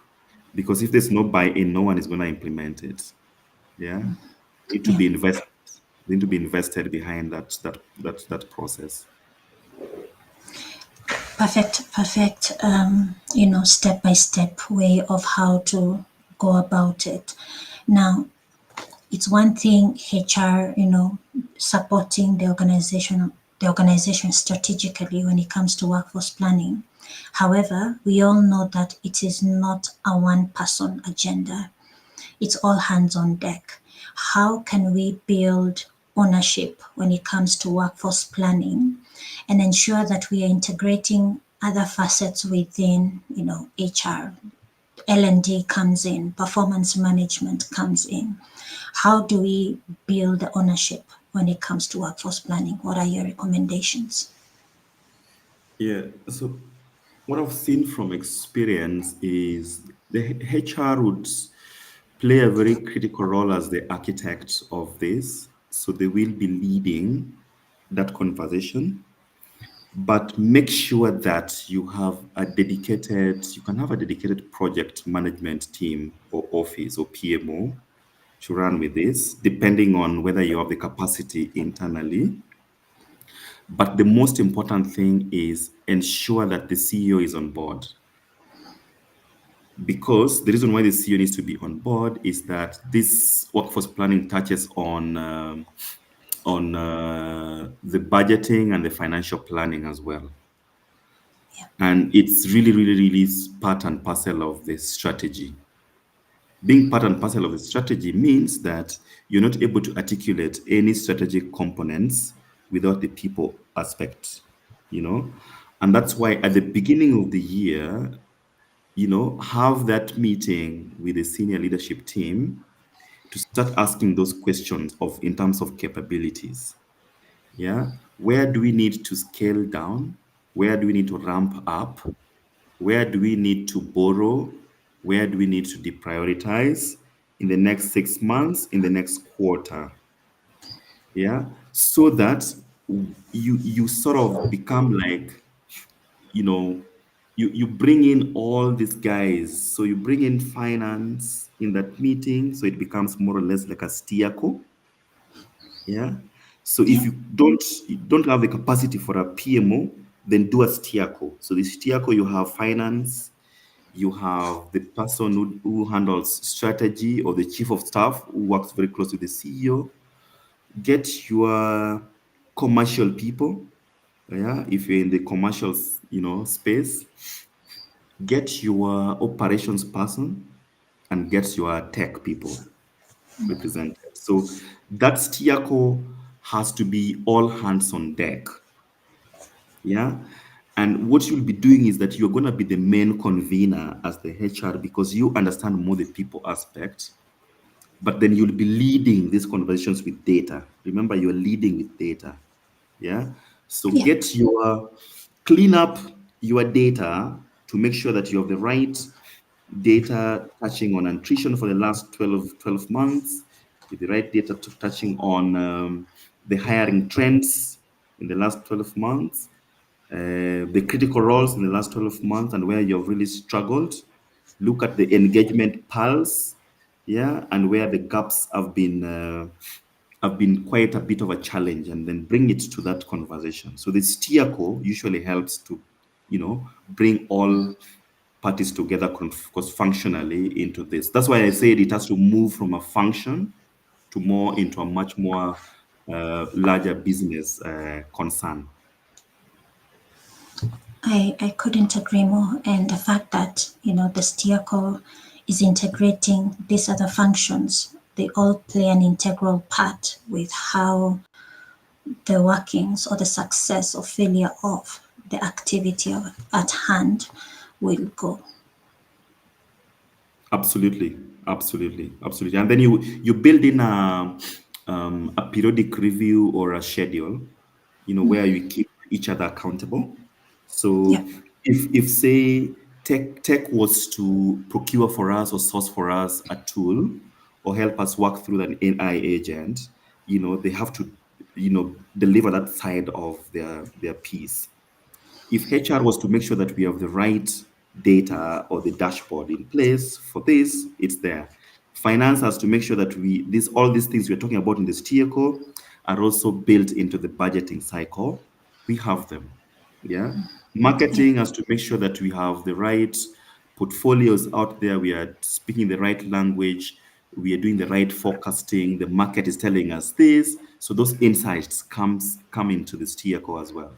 Because if there's no buy-in, no one is going to implement it. Yeah. Need to Yeah. be invested. Need to be invested behind that process. Perfect, step by step way of how to go about it. Now, it's one thing HR, supporting the organization strategically when it comes to workforce planning. However, we all know that it is not a one person agenda. It's all hands on deck. How can we build ownership when it comes to workforce planning and ensure that we are integrating other facets within, HR? L&D comes in, performance management comes in. How do we build the ownership when it comes to workforce planning? What are your recommendations? Yeah. So what I've seen from experience is the HR would play a very critical role as the architect of this. So they will be leading that conversation, but make sure that you can have a dedicated project management team or office or PMO to run with this, depending on whether you have the capacity internally. But the most important thing is ensure that the CEO is on board, because the reason why the CEO needs to be on board is that this workforce planning touches on the budgeting and the financial planning as well. Yeah. And it's really, really, really part and parcel of the strategy. Being part and parcel of the strategy means that you're not able to articulate any strategic components without the people aspect, you know. And that's why at the beginning of the year, have that meeting with the senior leadership team to start asking those questions of in terms of capabilities. Yeah. Where do we need to scale down? Where do we need to ramp up? Where do we need to borrow? Where do we need to deprioritize in the next 6 months, in the next quarter? Yeah. So that you sort of become like you know, you bring in all these guys. So you bring in finance in that meeting, so it becomes more or less like a steerco. Yeah. So if Yeah. you don't have the capacity for a PMO, then do a steerco. So the steerco, you have finance, you have the person who handles strategy, or the chief of staff who works very close with the CEO. Get your commercial people. Yeah, if you're in the commercial, space, get your operations person and get your tech people represented. So that steerco has to be all hands on deck. Yeah. And what you'll be doing is that you're going to be the main convener as the HR, because you understand more the people aspect, but then you'll be leading these conversations with data. Remember, you're leading with data. Yeah. So Yeah. clean up your data to make sure that you have the right data touching on attrition for the last 12 months, with the right data touching on the hiring trends in the last 12 months, the critical roles in the last 12 months and where you've really struggled. Look at the engagement pulse, yeah, and where the gaps have been quite a bit of a challenge, and then bring it to that conversation. So the steer usually helps to, bring all parties together functionally into this. That's why I said it has to move from a function to more into a much more larger business concern. I couldn't agree more. And the fact that, the steerco is integrating these other functions, they all play an integral part with how the workings or the success or failure of the activity at hand will go. Absolutely, absolutely, absolutely. And then you build in a periodic review or a schedule, where you keep each other accountable. Yeah. So if say tech was to procure for us or source for us a tool or help us work through an AI agent, they have to, deliver that side of their piece. If HR was to make sure that we have the right data or the dashboard in place for this, it's there. Finance has to make sure that all these things we're talking about in the steer are also built into the budgeting cycle. We have them. Yeah. Yeah. Marketing has to make sure that we have the right portfolios out there. We are speaking the right language. We are doing the right forecasting. The market is telling us this. So those insights come into the steer as well.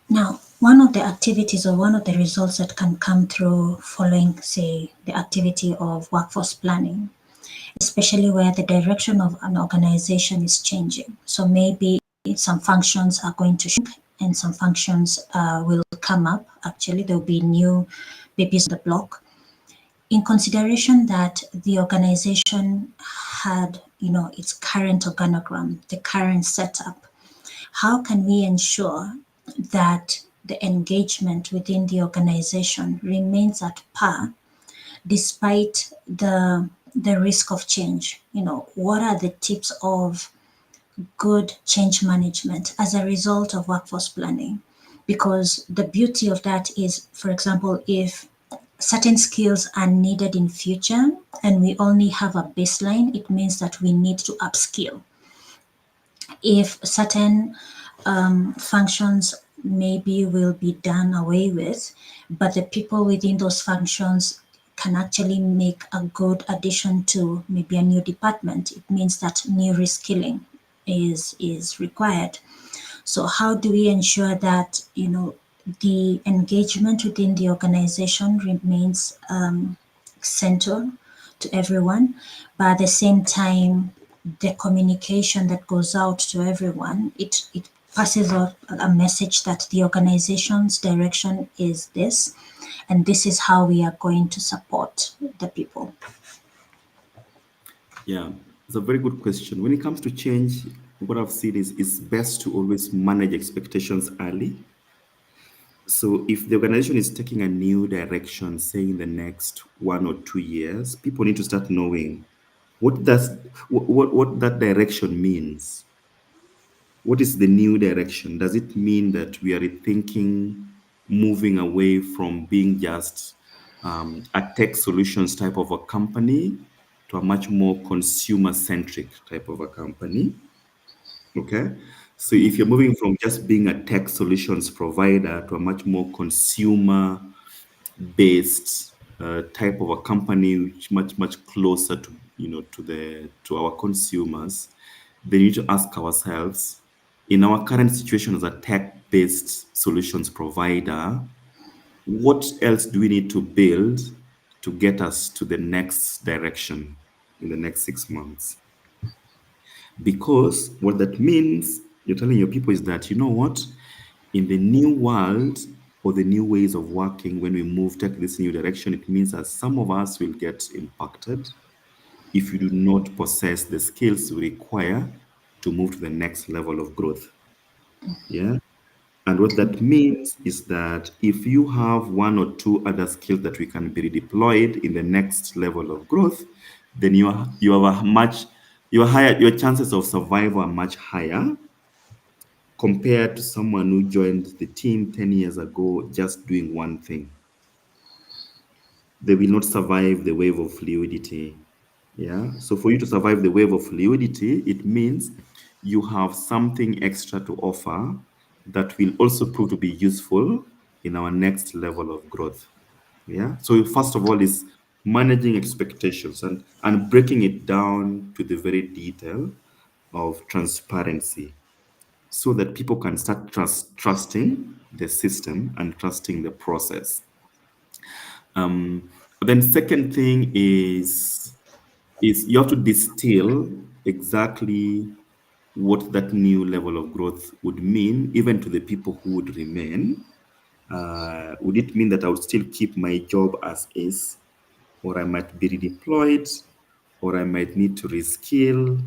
Now, one of the activities or one of the results that can come through following, say, the activity of workforce planning, especially where the direction of an organization is changing. So maybe some functions are going to shrink and some functions will come up. Actually, there will be new babies on the block. In consideration that the organization had, its current organogram, the current setup, how can we ensure that the engagement within the organization remains at par despite the risk of change? What are the tips of good change management as a result of workforce planning? Because the beauty of that is, for example, if certain skills are needed in future and we only have a baseline, it means that we need to upskill. If certain functions maybe will be done away with, but the people within those functions can actually make a good addition to maybe a new department, it means that new reskilling is required. So how do we ensure that the engagement within the organization remains central to everyone, but at the same time, the communication that goes out to everyone, it passes out a message that the organization's direction is this, and this is how we are going to support the people. Yeah, it's a very good question. When it comes to change, what I've seen is it's best to always manage expectations early. So if the organization is taking a new direction, say in the next 1 or 2 years, people need to start knowing what does what that direction means. What is the new direction? Does it mean that we are rethinking moving away from being just a tech solutions type of a company to a much more consumer centric type of a company? Okay. So if you're moving from just being a tech solutions provider to a much more consumer based type of a company, which much closer to to our consumers, then we need to ask ourselves, in our current situation as a tech based solutions provider, what else do we need to build to get us to the next direction in the next 6 months? Because what that means, you're telling your people is that, you know what, in the new world or the new ways of working, when we move, take this new direction, it means that some of us will get impacted if you do not possess the skills we require to move to the next level of growth. Yeah. And what that means is that if you have one or two other skills that we can be redeployed in the next level of growth, then you have a much your chances of survival are much higher compared to someone who joined the team 10 years ago just doing one thing. They will not survive the wave of fluidity. Yeah. So for you to survive the wave of fluidity, it means you have something extra to offer that will also prove to be useful in our next level of growth. Yeah. So first of all is managing expectations and breaking it down to the very detail of transparency so that people can start trusting the system and trusting the process. Um, then second thing is you have to distill exactly what that new level of growth would mean, even to the people who would remain. Would it mean that I would still keep my job as is, or I might be redeployed, or I might need to reskill,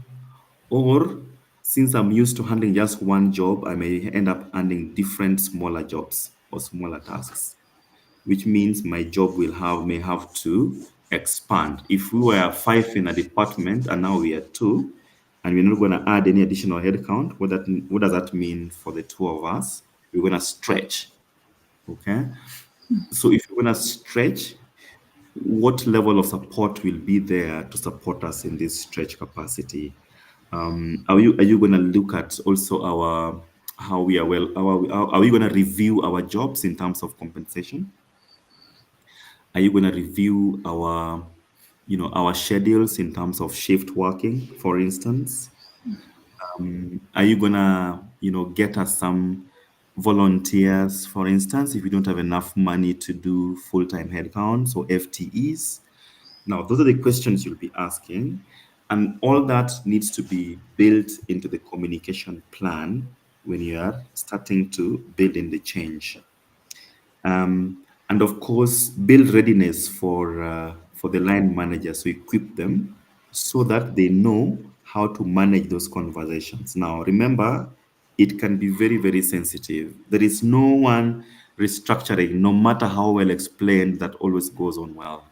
or since I'm used to handling just one job, I may end up handling different smaller jobs or smaller tasks, which means my job may have to expand. If we were five in a department and now we are two, and we're not going to add any additional headcount, what does that mean for the two of us? We're going to stretch. Okay. So if you're going to stretch, what level of support will be there to support us in this stretch capacity? Are you going to look at also our how we are well? Are we going to review our jobs in terms of compensation? Are you going to review our schedules in terms of shift working, for instance? Are you going to, get us some volunteers, for instance, if you don't have enough money to do full-time headcounts or FTEs? Now, those are the questions you'll be asking, and all that needs to be built into the communication plan when you are starting to build in the change. And of course, build readiness for the line managers to equip them so that they know how to manage those conversations. Now, remember, it can be very, very sensitive. There is no one restructuring, no matter how well explained, that always goes on well.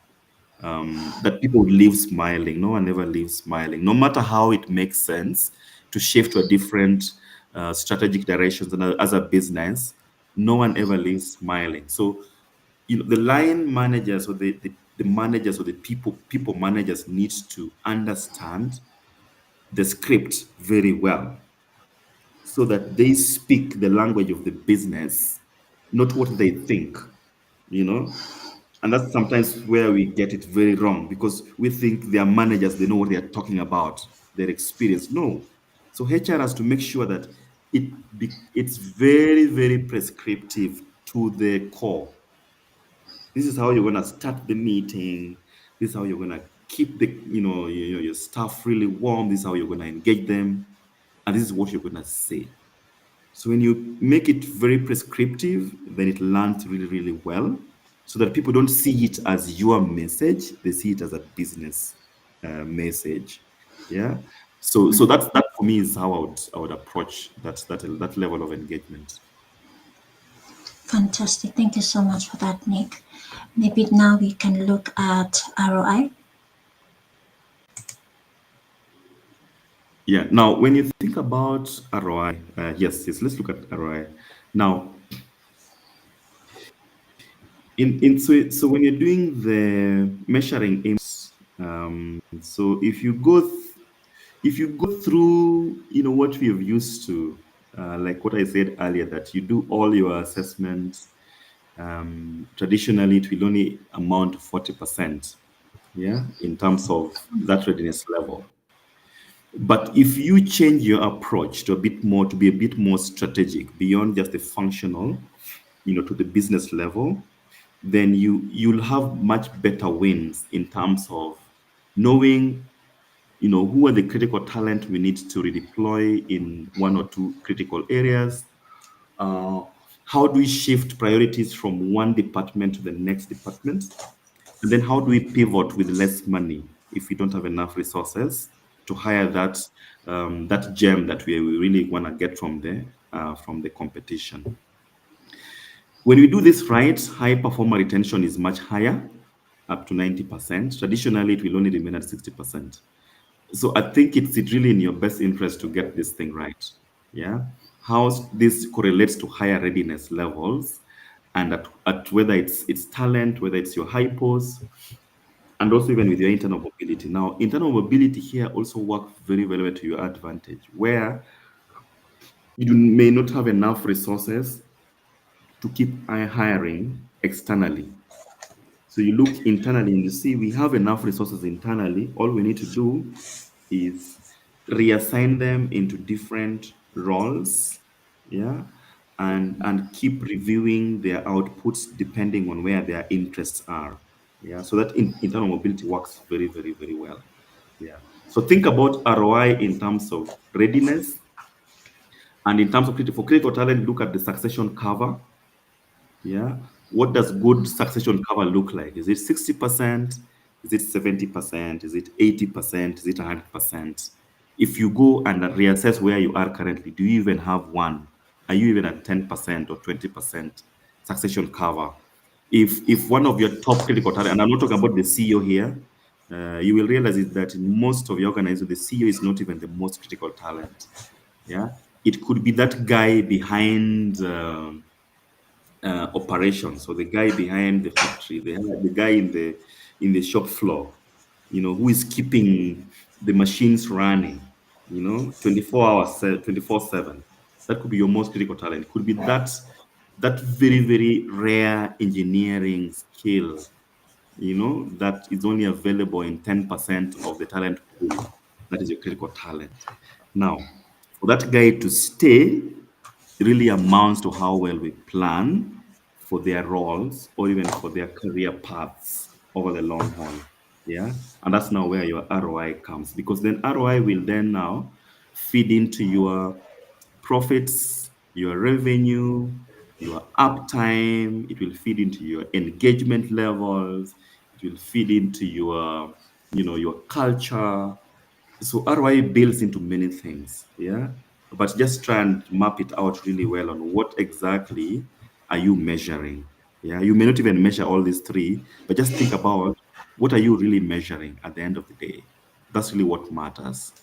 That people leave smiling. No one ever leaves smiling, no matter how it makes sense to shift to a different strategic directions and as a business. No one ever leaves smiling. So, the line managers or the managers or the people managers need to understand the script very well so that they speak the language of the business, not what they think, you know. And that's sometimes where we get it very wrong because we think they are managers, they know what they are talking about, their experience. No. So HR has to make sure that it's very, very prescriptive to the core. This is how you're gonna start the meeting. This is how you're gonna keep your staff really warm. This is how you're gonna engage them, and this is what you're gonna say. So when you make it very prescriptive, then it lands really, really well, so that people don't see it as your message; they see it as a business message. Yeah. So that for me is how I would approach that level of engagement. Fantastic. Thank you so much for that, Nick. Maybe now we can look at ROI. Yeah. Now, when you think about ROI, yes, let's look at ROI. Now, so when you're doing the measuring aims, so if you go through, what we have used to, like what I said earlier, that you do all your assessments, traditionally it will only amount to 40%, yeah, in terms of that readiness level. But if you change your approach to a bit more, to be a bit more strategic beyond just the functional, to the business level, then you'll have much better wins in terms of knowing, who are the critical talent we need to redeploy in one or two critical areas. Uh, how do we shift priorities from one department to the next department? And then how do we pivot with less money if we don't have enough resources to hire that gem that we really want to get from the competition? When we do this right, high performer retention is much higher, up to 90%. Traditionally, it will only remain at 60%. So I think it's really in your best interest to get this thing right. Yeah. How this correlates to higher readiness levels, and at whether it's talent, whether it's your hypos, and also even with your internal mobility. Now, internal mobility here also works very, very well to your advantage, where you may not have enough resources to keep hiring externally. So you look internally and you see we have enough resources internally. All we need to do is reassign them into different roles, yeah, and keep reviewing their outputs depending on where their interests are. Yeah, so that internal mobility works very, very, very well. Yeah. So think about ROI in terms of readiness, and in terms of critical talent, look at the succession cover. Yeah. What does good succession cover look like? Is it 60%? Is it 70%? Is it 80%? Is it 100%? If you go and reassess where you are currently, do you even have one? Are you even at 10% or 20% succession cover? If one of your top critical talent, and I'm not talking about the CEO here, you will realize is that in most of your organizations, the CEO is not even the most critical talent. Yeah, it could be that guy behind operations. So the guy behind the factory, the guy in the shop floor, who is keeping the machines running, 24 hours, 24/7. That could be your most critical talent. It could be that very, very rare engineering skill, that is only available in 10% of the talent pool. That is your critical talent. Now, for that guy to stay, really amounts to how well we plan for their roles or even for their career paths over the long haul. Yeah. And that's now where your ROI comes, because then ROI will then now feed into your profits, your revenue, your uptime. It will feed into your engagement levels. It will feed into your culture. So ROI builds into many things, yeah. But just try and map it out really well on what exactly are you measuring. Yeah, you may not even measure all these three, but just think about what are you really measuring at the end of the day. That's really what matters.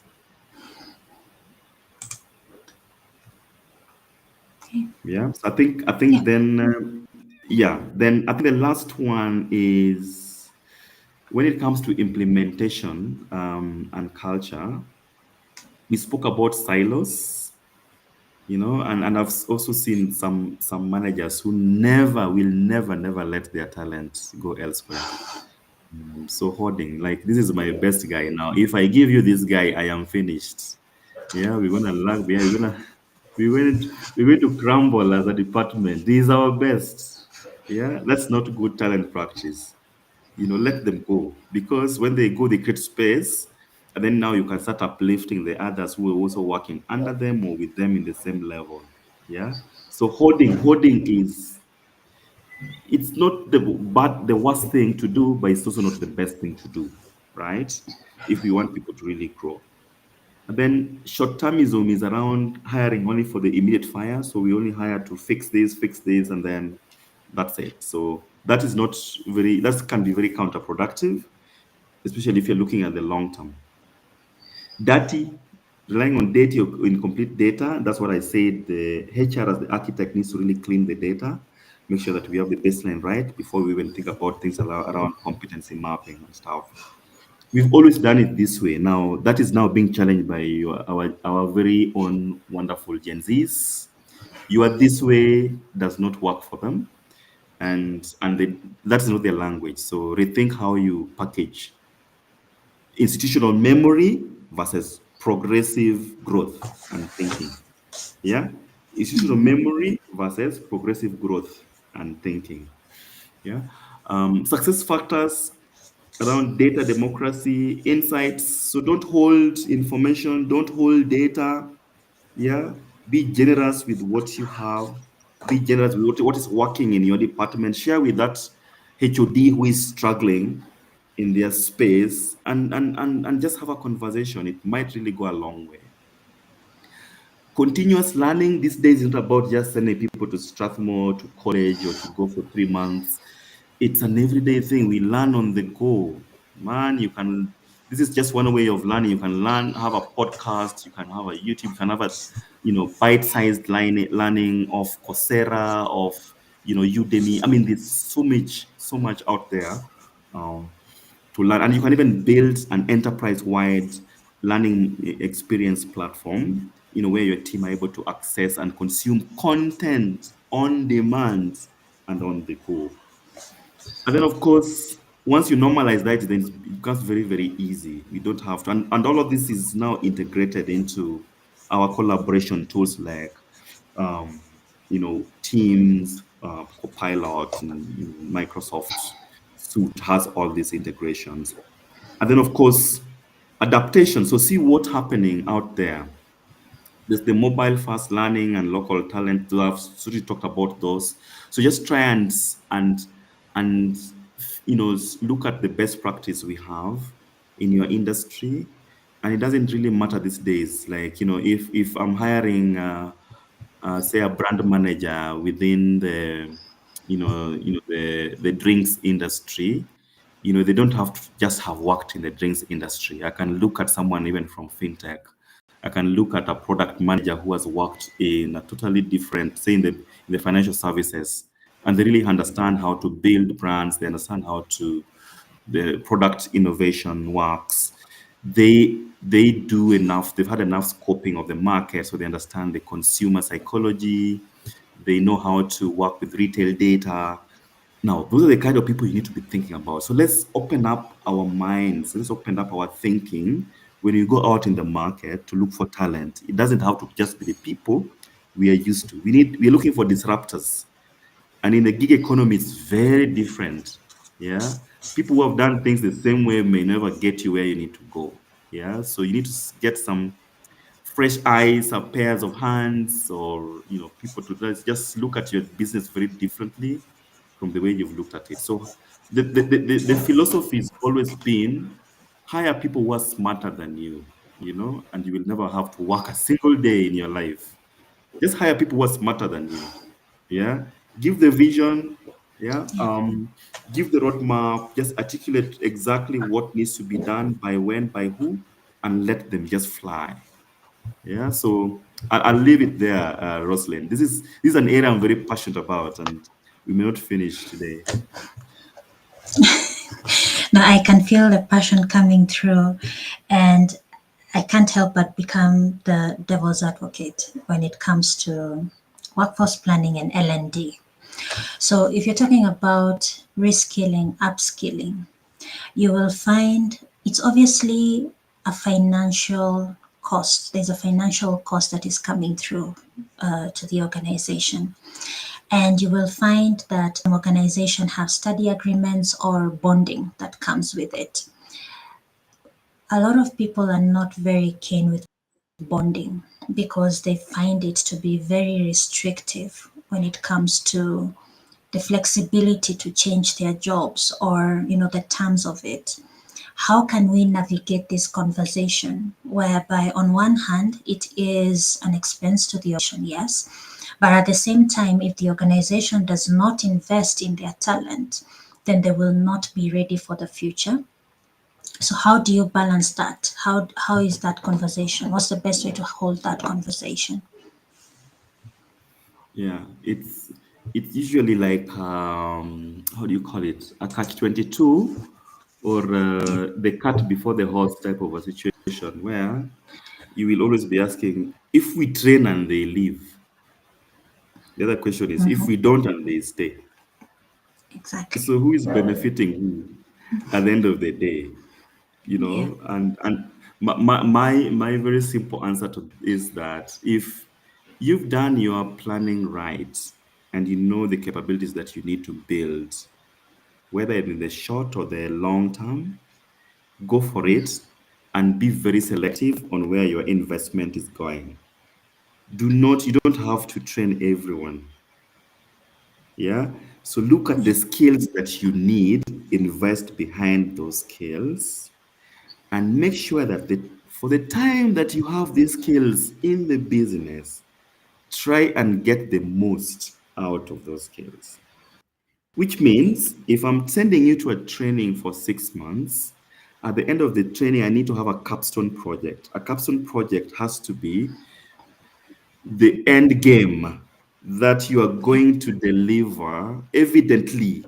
Okay. Yeah. So I think Yeah. then yeah, then I think the last one is when it comes to implementation and culture. We spoke about silos, and I've also seen some managers who will never let their talent go elsewhere. So hoarding, like, this is my best guy now. If I give you this guy, I am finished. Yeah, we're gonna lag. Yeah, we're going to crumble as a department. This is our best. Yeah, that's not good talent practice. Let them go, because when they go, they create space, and then now you can start uplifting the others who are also working under them or with them in the same level. Yeah. So hoarding is, it's not the worst thing to do, but it's also not the best thing to do, right? If we want people to really grow. And then short-termism is around hiring only for the immediate fire. So we only hire to fix this, and then that's it. So that can be very counterproductive, especially if you're looking at the long term. Dirty. Relying on data or incomplete data, that's what I said. The HR as the architect needs to really clean the data, make sure that we have the baseline right before we even think about things around competency mapping and stuff. We've always done it this way. Now that is now being challenged by our very own wonderful Gen Zs. You are this way does not work for them, and that's not their language. So rethink how you package institutional memory versus progressive growth and thinking. Yeah, institutional memory versus progressive growth and thinking. Yeah, success factors around data democracy, insights. So don't hold information, don't hold data. Yeah, be generous with what you have. Be generous with what is working in your department. Share with that HOD who is struggling in their space, and just have a conversation. It might really go a long way. Continuous learning these days isn't about just sending people to Strathmore, to college, or to go for 3 months. It's an everyday thing. We learn on the go. Man, this is just one way of learning. You can have a podcast, you can have a YouTube, you can have bite-sized learning of Coursera, of, Udemy. I mean, there's so much out there. Um, to learn. And you can even build an enterprise-wide learning experience platform, where your team are able to access and consume content on demand and on the go. And then, of course, once you normalize that, then it becomes very, very easy. You don't have to, and all of this is now integrated into our collaboration tools like, Teams, Copilot, and Microsoft Suite has all these integrations. And then, of course, adaptation. So see what's happening out there. There's the mobile fast learning and local talent labs. So you talked about those. So just try and look at the best practice we have in your industry. And it doesn't really matter these days. Like, if I'm hiring say a brand manager within the drinks industry, they don't have to just have worked in the drinks industry. I can look at someone even from fintech. I can look at a product manager who has worked in a totally different, say in the financial services, and they really understand how to build brands. They understand how to the product innovation works. They do enough. They've had enough scoping of the market, so they understand the consumer psychology. They know how to work with retail data. Now, those are the kind of people you need to be thinking about. So let's open up our minds. Let's open up our thinking when you go out in the market to look for talent. It doesn't have to just be the people we are used to. We're looking for disruptors. And in the gig economy, it's very different. Yeah. People who have done things the same way may never get you where you need to go. Yeah. So you need to get some fresh eyes, or pairs of hands, or people to just look at your business very differently from the way you've looked at it. So the philosophy has always been hire people who are smarter than you, and you will never have to work a single day in your life. Just hire people who are smarter than you. Yeah. Give the vision. Yeah. Yeah. Give the roadmap. Just articulate exactly what needs to be done by when, by who, and let them just fly. Yeah. So I'll leave it there, Rosalind. This is an area I'm very passionate about, and we may not finish today. Now I can feel the passion coming through, and I can't help but become the devil's advocate when it comes to workforce planning and L&D. So if you're talking about reskilling, upskilling, you will find it's obviously a financial cost. There's a financial cost that is coming through to the organization. And you will find that some organization have study agreements or bonding that comes with it. A lot of people are not very keen with bonding because they find it to be very restrictive when it comes to the flexibility to change their jobs or the terms of it. How can we navigate this conversation whereby on one hand it is an expense to the organization, yes, but at the same time if the organization does not invest in their talent, then they will not be ready for the future. So how do you balance that? How is that conversation? What's the best way to hold that conversation? Yeah, it's usually like how do you call it? A catch 22 or the cat before the horse type of a situation where you will always be asking if we train and they leave. The other question is if we don't and they stay. Exactly. So who is benefiting who at the end of the day? You Yeah. know, and my very simple answer to is that if you've done your planning right and you know the capabilities that you need to build, whether in the short or the long term, go for it and be very selective on where your investment is going. You don't have to train everyone. Yeah. So look at the skills that you need, invest behind those skills, and make sure that for the time that you have these skills in the business, try and get the most out of those skills. Which means if I'm sending you to a training for 6 months, at the end of the training, I need to have a capstone project. A capstone project has to be the end game that you are going to deliver evidently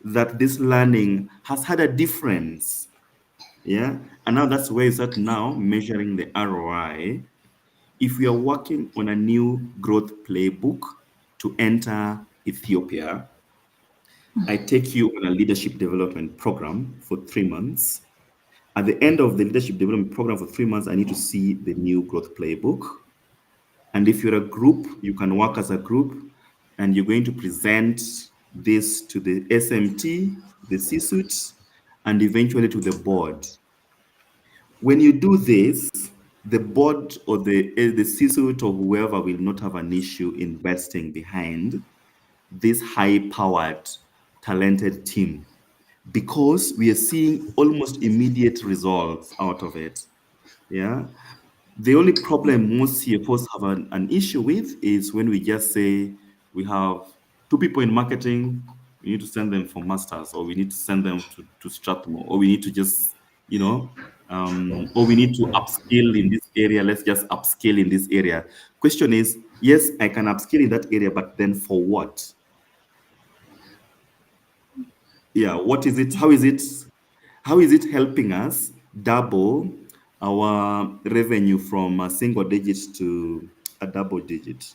that this learning has had a difference. Yeah. And now that's where you start now measuring the ROI. If we are working on a new growth playbook to enter Ethiopia, I take you on a leadership development program for 3 months. At the end of the leadership development program for 3 months, I need to see the new growth playbook. And if you're a group, you can work as a group and you're going to present this to the SMT, the C-suite, and eventually to the board. When you do this, the board or the C-suite or whoever will not have an issue investing behind this high-powered, talented team because we are seeing almost immediate results out of it. Yeah. The only problem most CFOs have an issue with is when we just say we have two people in marketing, we need to send them for masters, or we need to send them to Strathmore, or we need to just, or we need to upskill in this area. Let's just upskill in this area. Question is, yes, I can upskill in that area, but then for what? Yeah, what is it? How is it helping us double our revenue from a single digit to a double digit?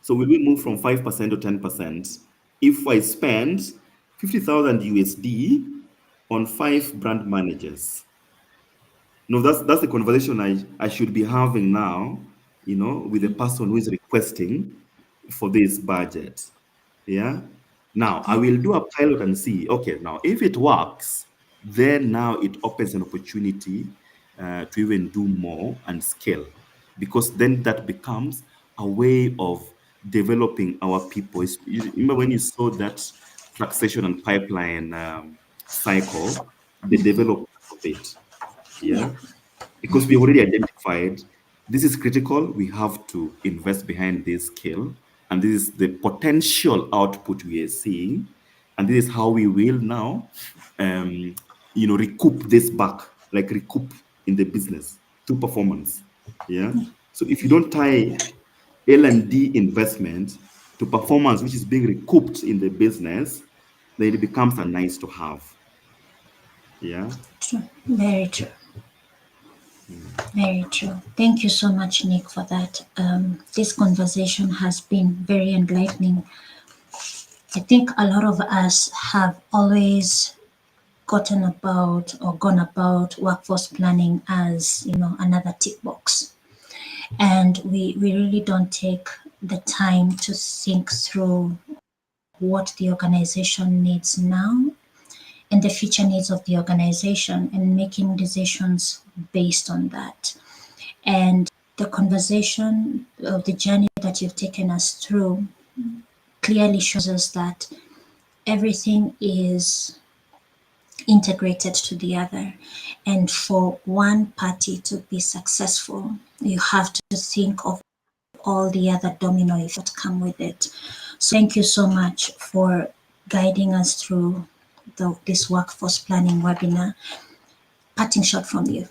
So will we move from 5% to 10% if I spend 50,000 USD on 5 brand managers? No, that's the conversation I should be having now, with the person who is requesting for this budget. Yeah. Now I Yeah. will do a pilot and see, okay, now if it works, then now it opens an opportunity to even do more and scale because then that becomes a way of developing our people. Remember when you saw that taxation and pipeline cycle, the development of it. Yeah. Yeah, because we already identified this is critical. We have to invest behind this skill, and this is the potential output we are seeing, and this is how we will now, recoup this back, like recoup in the business through performance. Yeah. So if you don't tie L&D investment to performance, which is being recouped in the business, then it becomes a nice to have. Yeah. True. Very true. Mm. Very true. Thank you so much, Nick, for that. This conversation has been very enlightening. I think a lot of us have always gotten about or gone about workforce planning as, another tick box. And we really don't take the time to think through what the organization needs now and the future needs of the organization and making decisions based on that. And the conversation of the journey that you've taken us through clearly shows us that everything is integrated to the other. And for one party to be successful, you have to think of all the other domino effects that come with it. So thank you so much for guiding us through this workforce planning webinar. parting shot from you.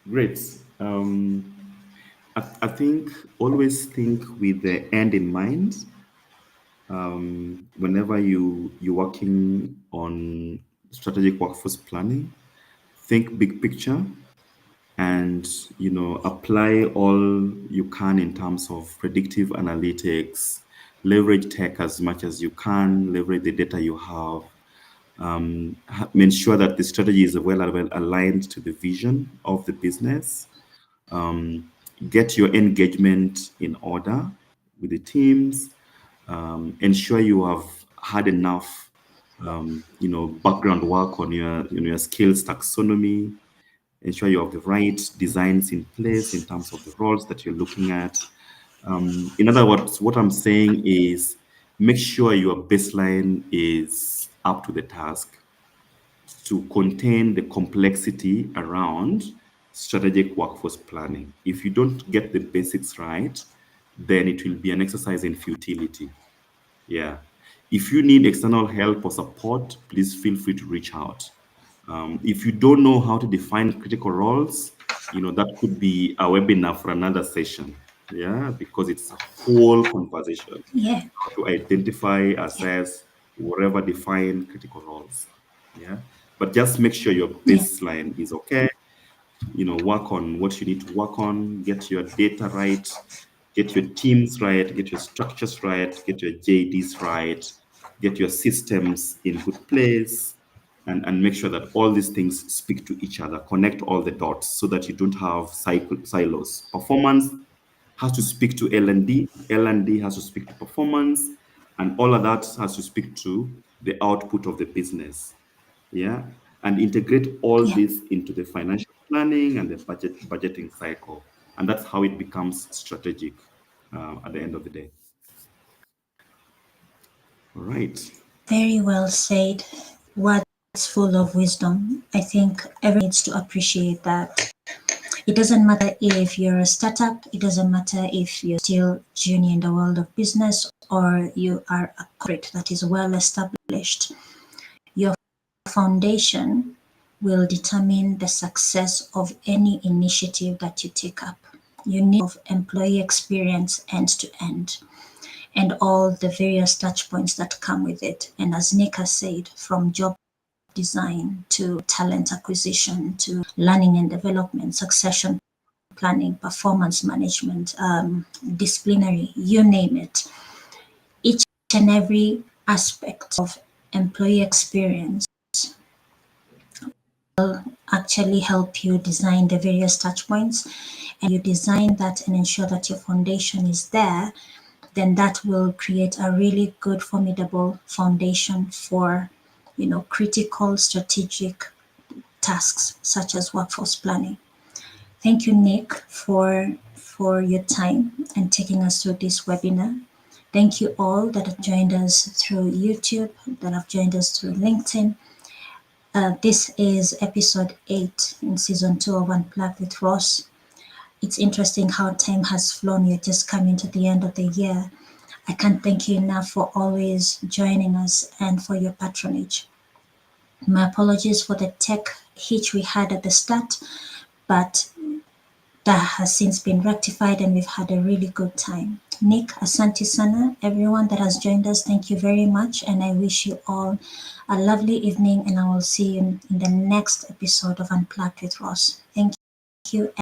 Great. I think always think with the end in mind. Whenever you're working on strategic workforce planning, think big picture and apply all you can in terms of predictive analytics. Leverage tech as much as you can. Leverage the data you have. Ensure that the strategy is well aligned to the vision of the business. um, get your engagement in order with the teams. Ensure you have had enough background work on your skills taxonomy. Ensure you have the right designs in place in terms of the roles that you're looking at. In other words, what I'm saying is make sure your baseline is up to the task to contain the complexity around strategic workforce planning. If you don't get the basics right, then it will be an exercise in futility. Yeah. If you need external help or support, please feel free to reach out. If you don't know how to define critical roles, that could be a webinar for another session. Yeah, because it's a whole conversation. Yeah, How to identify, yeah, assess, whatever define critical roles. Yeah. But just make sure your yeah, baseline is okay. Work on what you need to work on, get your data right, get your teams right, get your structures right, get your JDs right, get your systems in good place, and make sure that all these things speak to each other, connect all the dots so that you don't have silos. Performance has to speak to L&D, L&D has to speak to performance, and all of that has to speak to the output of the business. Yeah, and integrate all yeah. this into the financial planning and the budgeting cycle, and that's how it becomes strategic at the end of the day. All right. Very well said. Words full of wisdom. I think everyone needs to appreciate that. It doesn't matter if you're a startup, it doesn't matter if you're still junior in the world of business or you are a corporate that is well established. Your foundation will determine the success of any initiative that you take up. You need of employee experience end to end and all the various touch points that come with it. And as Nick has said, from job design to talent acquisition to learning and development, succession planning, performance management, disciplinary, you name it. Each and every aspect of employee experience actually help you design the various touch points, and you design that and ensure that your foundation is there, then that will create a really good formidable foundation for critical strategic tasks such as workforce planning. Thank you, Nick, for your time and taking us through this webinar. Thank you all that have joined us through YouTube, that have joined us through LinkedIn. This is episode 8 in season 2 of Unplugged with Ross. It's interesting how time has flown. You're just coming to the end of the year. I can't thank you enough for always joining us and for your patronage. My apologies for the tech hitch we had at the start, but that has since been rectified and we've had a really good time. Nick, Asante Sana, everyone that has joined us, thank you very much. And I wish you all a lovely evening and I will see you in the next episode of Unplugged with Ross. Thank you.